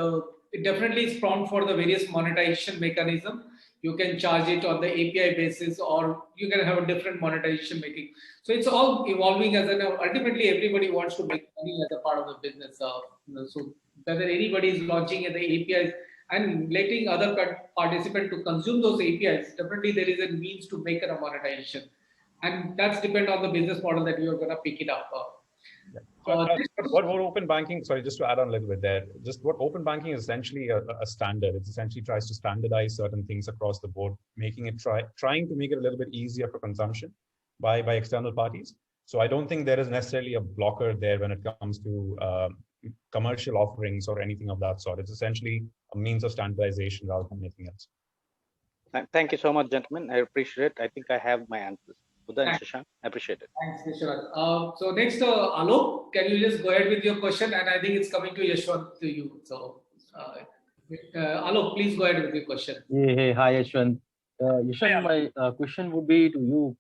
it definitely is prompt for the various monetization mechanism. You can charge it on the API basis, or you can have a different monetization making. So it's all evolving as ultimately everybody wants to make money as a part of the business. So whether anybody is launching the APIs and letting other participants to consume those APIs, definitely there is a means to make a monetization. And that's depend on the business model that you're going to pick it up. What open banking, sorry, just to add on a little bit there, just what open banking is essentially a standard. It essentially tries to standardize certain things across the board, making it trying to make it a little bit easier for consumption by external parties. So I don't think there is necessarily a blocker there when it comes to commercial offerings or anything of that sort. It's essentially a means of standardization rather than anything else. Thank you so much, gentlemen. I appreciate it. I think I have my answers. Buddha and Shashank, I appreciate it. Thanks, Vishwanath. So next, Alok, can you just go ahead with your question? And I think it's coming to Yashwant to you. So Alok, please go ahead with your question. Hey, hi, Yashwant. Yashwant, my question would be to you.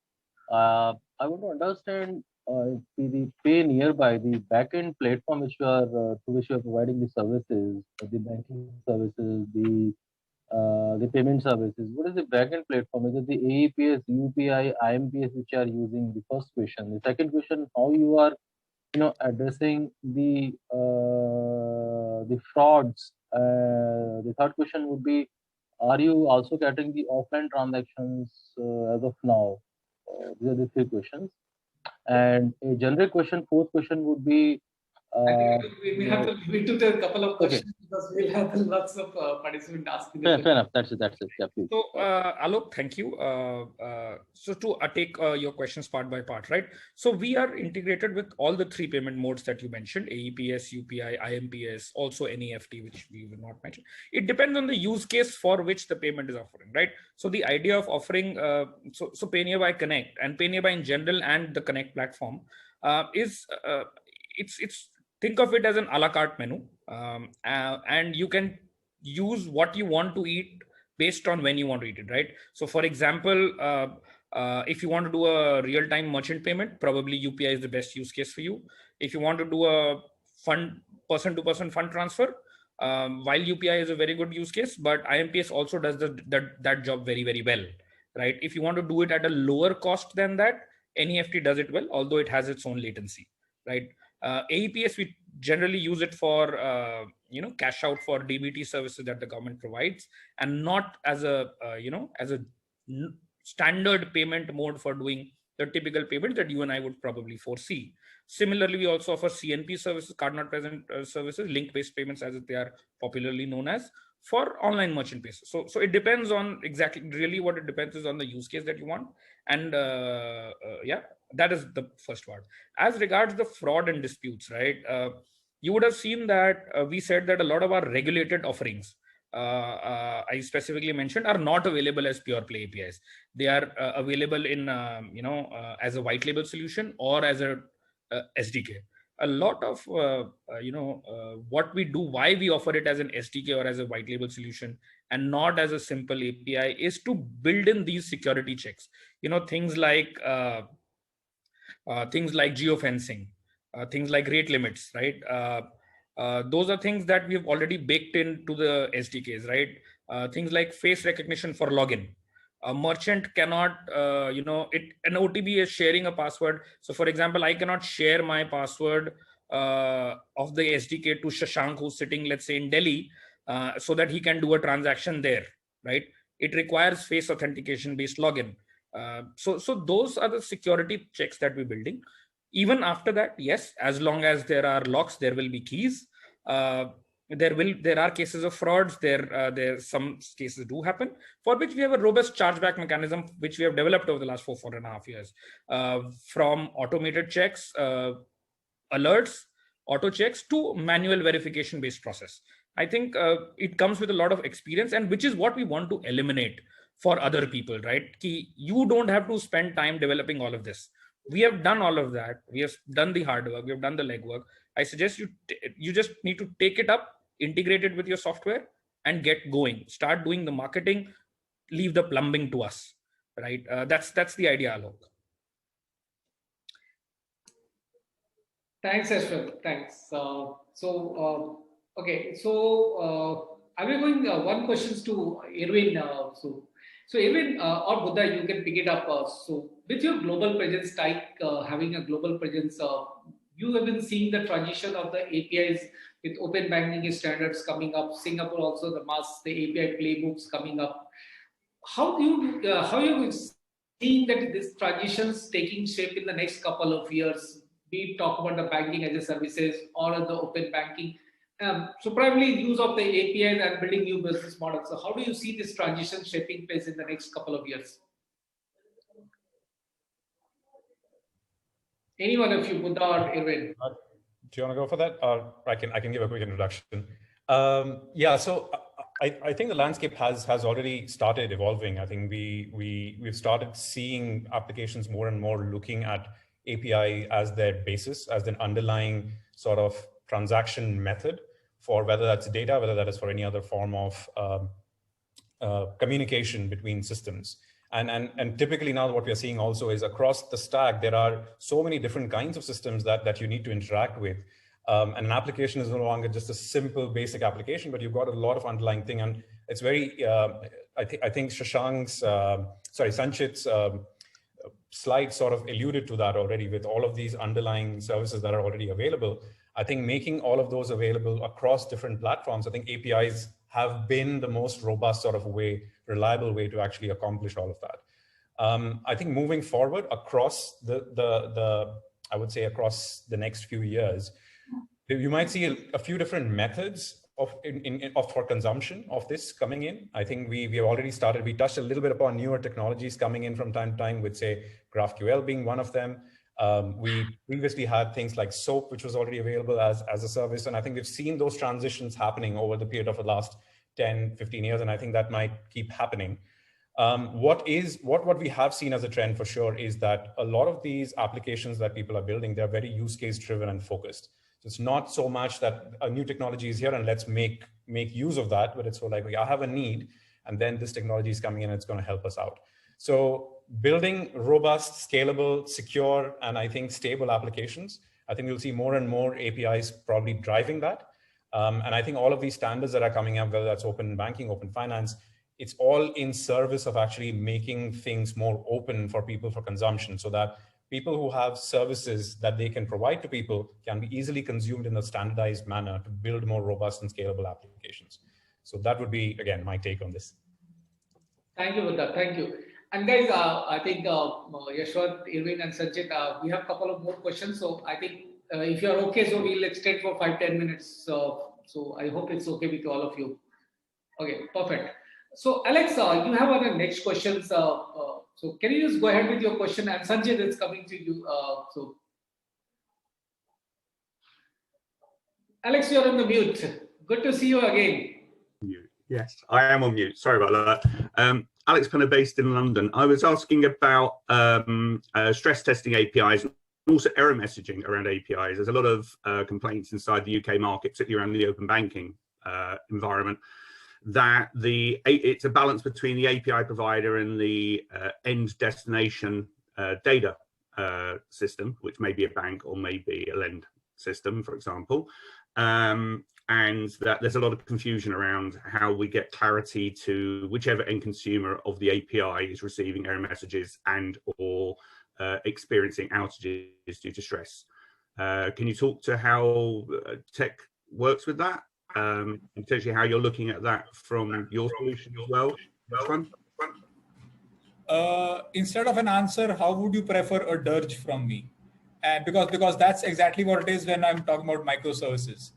I want to understand the Pay Nearby, the backend platform which you are to which you are providing the services, the banking services, the payment services. What is the backend platform? Is it the AEPS, UPI, IMPS which you are using? The first question. The second question: how you are, addressing the frauds? The third question would be: are you also getting the offline transactions as of now? These are the three questions. And a generic question, fourth question would be. I think we may have to limit to a couple of questions because we'll have lots of participants asking. Fair enough. That's it. Yeah, please. So, Alok, thank you. So to take your questions part by part, right? So we are integrated with all the three payment modes that you mentioned: AEPS, UPI, IMPS, also NEFT, which we will not mention. It depends on the use case for which the payment is offering, right? So the idea of offering, so Pay Nearby Connect and Pay Nearby in general and the Connect platform is it's think of it as an a la carte menu, and you can use what you want to eat based on when you want to eat it, right? So for example, if you want to do a real-time merchant payment, probably UPI is the best use case for you. If you want to do a person-to-person fund transfer, while UPI is a very good use case, but IMPS also does that job very, very well, right? If you want to do it at a lower cost than that, NEFT does it well, although it has its own latency, right? AEPS, we generally use it for cash out for DBT services that the government provides, and not as a as a standard payment mode for doing the typical payment that you and I would probably foresee. Similarly, we also offer CNP services, card not present services, link-based payments as they are popularly known as, for online merchant basis. So it depends on really what it depends is on the use case that you want. And that is the first part. As regards the fraud and disputes, right? You would have seen that we said that a lot of our regulated offerings, I specifically mentioned are not available as pure play APIs. They are available in as a white label solution or as a SDK. A lot of what we do, why we offer it as an SDK or as a white label solution and not as a simple API, is to build in these security checks. Things like geofencing, things like rate limits, right? Those are things that we've already baked into the SDKs, right? Things like face recognition for login. A merchant cannot, an OTB is sharing a password. So for example, I cannot share my password of the SDK to Shashank, who's sitting, let's say, in Delhi, so that he can do a transaction there, right? It requires face authentication based login. So those are the security checks that we're building. Even after that, yes, as long as there are locks, there will be keys. There are cases of frauds. There some cases do happen, for which we have a robust chargeback mechanism, which we have developed over the last 4.5 years, from automated checks, alerts, auto checks, to manual verification based process. I think it comes with a lot of experience, and which is what we want to eliminate for other people, right? You don't have to spend time developing all of this. We have done all of that. We have done the hard work. We have done the legwork. I suggest you just need to take it up, integrate it with your software, and get going. Start doing the marketing. Leave the plumbing to us, right? That's the idea, Alok. Thanks, Ashwin. Thanks. Okay. So are we going one questions to Irwin? So Irwin or Buddha, you can pick it up. So with your global presence, having a global presence, you have been seeing the transition of the APIs with open banking standards coming up. Singapore also the API playbooks coming up. How you seeing that this transitions taking shape in the next couple of years? We talk about the banking as a services or the open banking. So primarily use of the APIs and building new business models. So how do you see this transition shaping place in the next couple of years? Any one of you, Buddha or Irwin? Do you want to go for that, or I can give a quick introduction? Yeah. So I think the landscape has already started evolving. I think we've started seeing applications more and more looking at API as their basis, as an underlying sort of transaction method for whether that's data, whether that is for any other form of communication between systems. And typically now what we are seeing also is across the stack, there are so many different kinds of systems that you need to interact with. And an application is no longer just a simple basic application, but you've got a lot of underlying thing. And it's very, I think Shashank's, Sanchit's slide sort of alluded to that already, with all of these underlying services that are already available. I think making all of those available across different platforms, I think APIs have been the most robust sort of reliable way to actually accomplish all of that. I think moving forward across I would say across the next few years, you might see a few different methods for consumption of this coming in. I think we have already started. We touched a little bit upon newer technologies coming in from time to time, with say GraphQL being one of them. We previously had things like SOAP, which was already available as a service. And I think we've seen those transitions happening over the period of the last 10, 15 years. And I think that might keep happening. What we have seen as a trend for sure is that a lot of these applications that people are building, they're very use case driven and focused. So it's not so much that a new technology is here and let's make use of that, but it's so like, I have a need and then this technology is coming in and it's going to help us out. So building robust, scalable, secure, and I think stable applications, I think you'll see more and more APIs probably driving that. And I think all of these standards that are coming up, whether that's open banking, open finance, it's all in service of actually making things more open for people for consumption, so that people who have services that they can provide to people can be easily consumed in a standardized manner to build more robust and scalable applications. So that would be, again, my take on this. Thank you, Buddha. Thank you. And guys, I think Yashwant, Irwin, and Sanchit, we have a couple of more questions. So I think if you're okay, so we'll extend for 5-10 minutes. So I hope it's okay with all of you. Okay, perfect. So Alex, you have our next questions. So can you just go ahead with your question? And Sanjay, it's coming to you. So Alex, you're on the mute. Good to see you again. Yes, I am on mute. Sorry about that. Alex Penner, based in London. I was asking about stress testing APIs and also error messaging around APIs. There's a lot of complaints inside the UK market, particularly around the open banking environment, that it's a balance between the API provider and the end destination data system, which may be a bank or maybe a lend system, for example. And that there's a lot of confusion around how we get clarity to whichever end consumer of the API is receiving error messages and or experiencing outages due to stress. Can you talk to how tech works with that? And potentially how you're looking at that from your solution as well? Instead of an answer, how would you prefer a dirge from me? And because that's exactly what it is when I'm talking about microservices.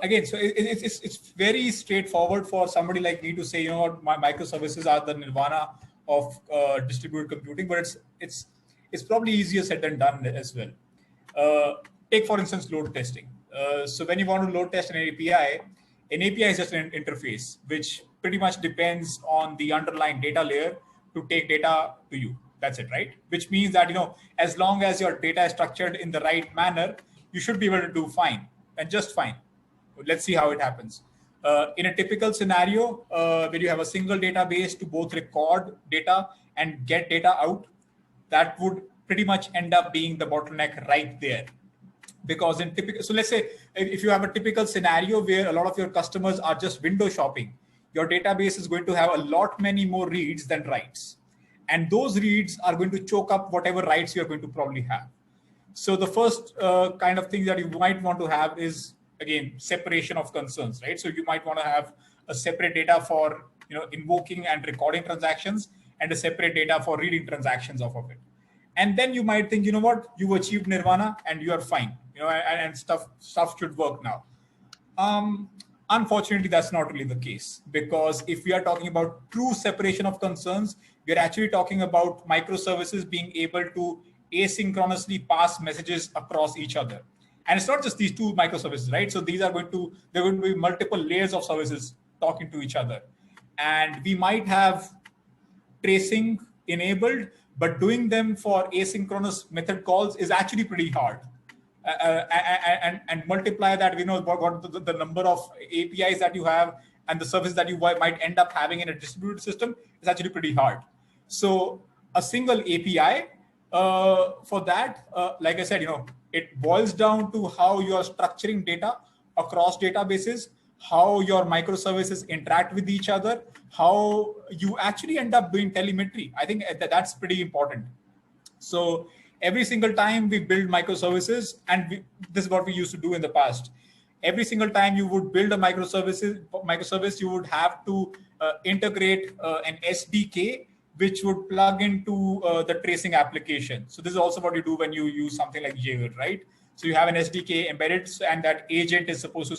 Again, so it's very straightforward for somebody like me to say, you know what, my microservices are the nirvana of distributed computing, but it's probably easier said than done as well. Take for instance load testing. So when you want to load test an API is just an interface which pretty much depends on the underlying data layer to take data to you. That's it, right? Which means that, you know, as long as your data is structured in the right manner, you should be able to do fine and just fine. Let's see how it happens. In a typical scenario, where you have a single database to both record data and get data out, that would pretty much end up being the bottleneck right there. Because in typical, so let's say if you have a typical scenario where a lot of your customers are just window shopping, your database is going to have a lot many more reads than writes. And those reads are going to choke up whatever writes you're going to probably have. So the first kind of thing that you might want to have is, again, separation of concerns, right? So you might want to have a separate data for, you know, invoking and recording transactions and a separate data for reading transactions off of it. And then you might think, you know what, you've achieved nirvana and you are fine, you know, and stuff should work now. Unfortunately, that's not really the case, because if we are talking about true separation of concerns, we're actually talking about microservices being able to asynchronously pass messages across each other. And it's not just these two microservices, right? So these are there are going to be multiple layers of services talking to each other. And we might have tracing enabled, but doing them for asynchronous method calls is actually pretty hard. And multiply that, you know, what the number of APIs that you have and the service that you might end up having in a distributed system is actually pretty hard. So a single API for that, like I said, you know, it boils down to how you are structuring data across databases, how your microservices interact with each other, how you actually end up doing telemetry. I think that's pretty important. So every single time we build microservices, and this is what we used to do in the past. Every single time you would build a microservice, you would have to integrate an SDK, which would plug into the tracing application. So this is also what you do when you use something like Jaeger, right? So you have an SDK embedded, and that agent is supposed to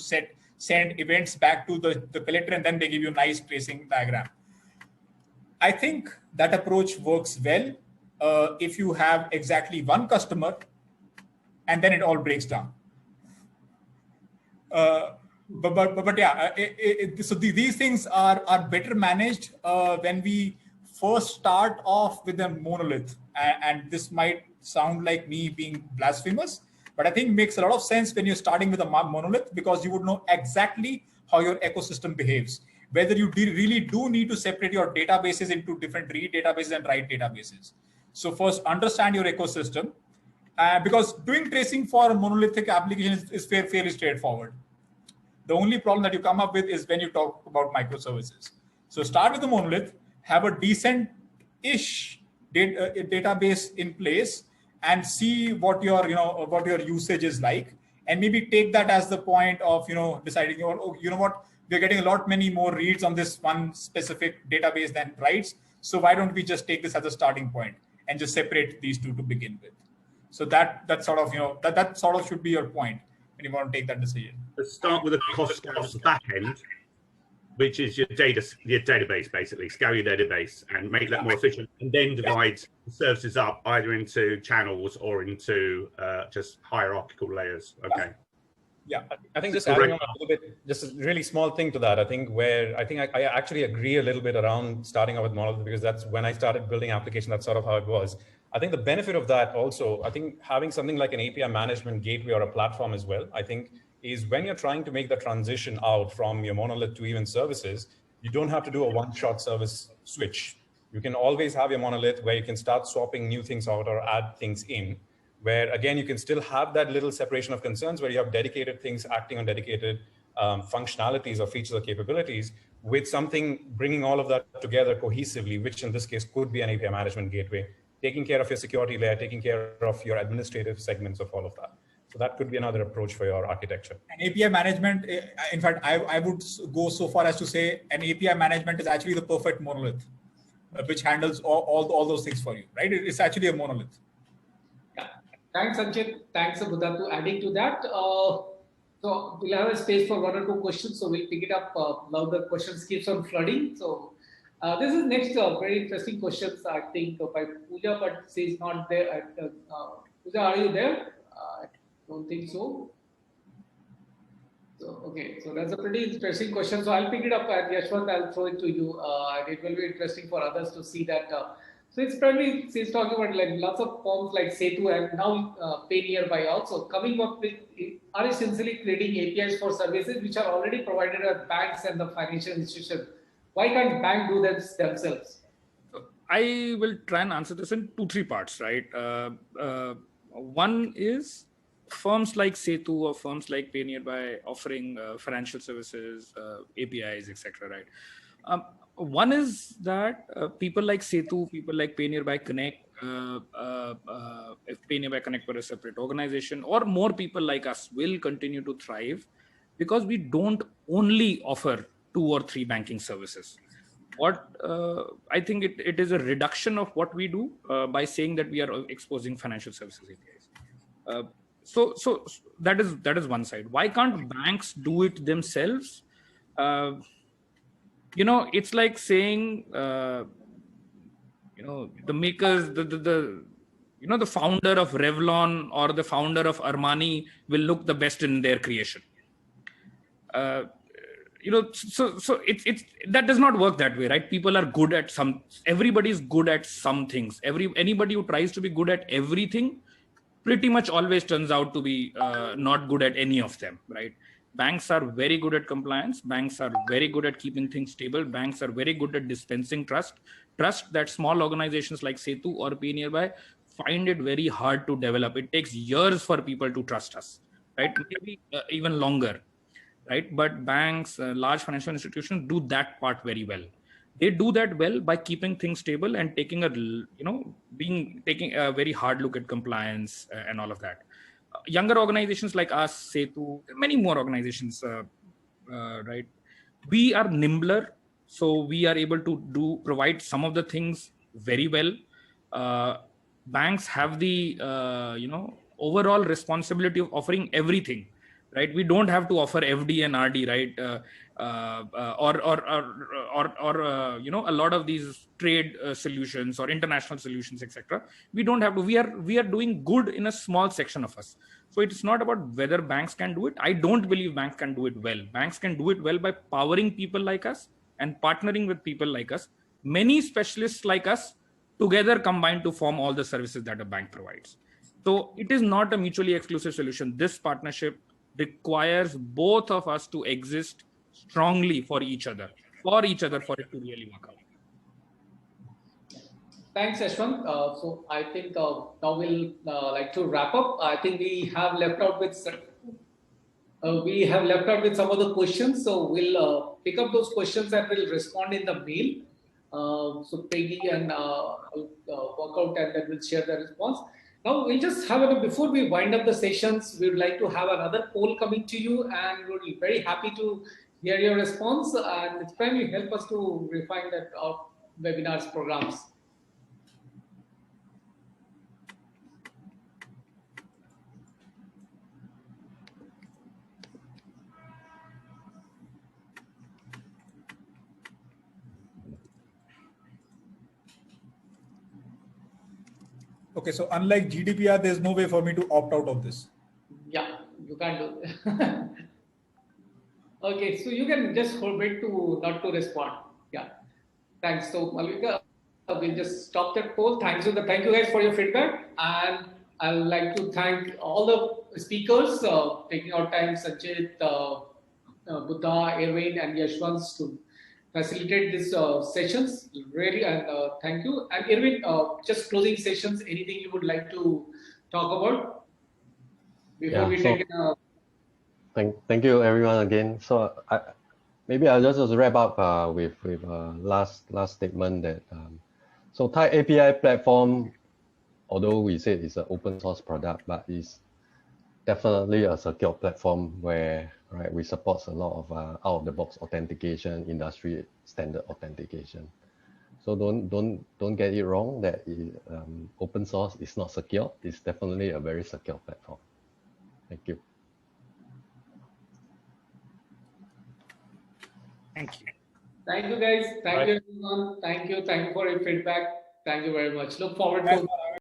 send events back to the collector, and then they give you a nice tracing diagram. I think that approach works well if you have exactly one customer, and then it all breaks down. But yeah, so these things are better managed when we first start off with a monolith. And this might sound like me being blasphemous, but I think it makes a lot of sense when you're starting with a monolith, because you would know exactly how your ecosystem behaves, whether you really do need to separate your databases into different read databases and write databases. So first, understand your ecosystem, because doing tracing for a monolithic application is fairly straightforward. The only problem that you come up with is when you talk about microservices. So start with the monolith, have a decent-ish database in place, and see what your usage is like, and maybe take that as the point of deciding, oh, you know what, we're getting a lot many more reads on this one specific database than writes. So why don't we just take this as a starting point and just separate these two to begin with? So that sort of that sort of should be your point when you want to take that decision. Let's start with a cost back end, which is your database, basically. Scale your database and make that more efficient, and then divide the services up either into channels or into just hierarchical layers. Okay. Yeah, I think just adding on a little bit, just a really small thing to that. I think I actually agree a little bit around starting out with monolith, because that's when I started building application. That's sort of how it was. I think the benefit of that also, I think having something like an API management gateway or a platform as well, I think is when you're trying to make the transition out from your monolith to even services, you don't have to do a one-shot service switch. You can always have your monolith where you can start swapping new things out or add things in, where again, you can still have that little separation of concerns where you have dedicated things acting on dedicated functionalities or features or capabilities, with something bringing all of that together cohesively, which in this case could be an API management gateway, taking care of your security layer, taking care of your administrative segments of all of that. So that could be another approach for your architecture. And API management, in fact, I would go so far as to say an API management is actually the perfect monolith, which handles all those things for you, right? It's actually a monolith. Thanks, Sanchit. Thanks, Buddha, to adding to that. So we'll have a space for 1 or 2 questions. So we'll pick it up now. The questions keeps on flooding. So this is next very interesting questions, I think, by Pooja, but she's not there. Pooja, are you there? I don't think so. So, okay, so that's a pretty interesting question. So I'll pick it up at Yashwant. I'll throw it to you. And it will be interesting for others to see that. So it's probably, she's talking about like lots of forms like Setu and now Pay Nearby also coming up with, are essentially creating APIs for services which are already provided at banks and the financial institutions. Why can't bank do this themselves? I will try and answer this in 2-3 parts, right? One is firms like Setu or firms like Pay Nearby offering financial services, APIs, etc. Right? One is that people like Setu, people like Pay Nearby Connect, if Pay Nearby Connect were a separate organization, or more people like us will continue to thrive because we don't only offer 2 or 3 banking services. What I think it is a reduction of what we do by saying that we are exposing financial services APIs. So that is one side. Why can't banks do it themselves? It's like saying, the makers, the founder of Revlon or the founder of Armani will look the best in their creation. So it's that does not work that way, right? People are good at everybody's good at some things. Anybody who tries to be good at everything pretty much always turns out to be not good at any of them, right? Banks are very good at compliance. Banks are very good at keeping things stable. Banks are very good at dispensing trust that small organizations like Setu or Pay Nearby find it very hard to develop. It takes years for people to trust us, right? Maybe even longer, right? But banks, large financial institutions do that part very well. They do that well by keeping things stable and taking a very hard look at compliance and all of that. Younger organizations like us, Setu, many more organizations, right? We are nimbler, so we are able to provide some of the things very well. Banks have the overall responsibility of offering everything, right? We don't have to offer FD and RD, right? Or a lot of these trade solutions or international solutions, etc. We don't have to. We are doing good in a small section of us. So it's not about whether banks can do it. I don't believe banks can do it well. Banks can do it well by powering people like us and partnering with people like us. Many specialists like us together combine to form all the services that a bank provides. So it is not a mutually exclusive solution. This partnership requires both of us to exist strongly for each other for it to really work out. Thanks, Yashwant. So I think now we'll like to wrap up. I think we have left out with some of the questions. So we'll pick up those questions and we'll respond in the mail. So Peggy and work out and then we'll share the response. Now we'll just have before we wind up the sessions, we would like to have another poll coming to you, and we'll be very happy to hear your response, and it's primarily help us to refine that our webinars programs. Okay, so unlike GDPR, there's no way for me to opt out of this. Yeah, You can't do that. Okay, so you can just forbid to not to respond. Yeah. Thanks. So Malvika, we'll just stop that poll. Thank you guys for your feedback. And I'd like to thank all the speakers taking out time, Sanchit, Buddha, Erwin, and Yashwant to facilitate these sessions. Really, and thank you. And Erwin, just closing sessions, anything you would like to talk about before we take Thank you everyone again. So maybe I'll just wrap up with last statement that so Thai API platform, although we said it's an open source product, but it's definitely a secure platform where we support a lot of out of the box authentication, industry standard authentication. So don't get it wrong that open source is not secure. It's definitely a very secure platform. Thank you. Thank you. Thank you, guys. Thank you, everyone. Thank you for your feedback. Thank you very much. Look forward to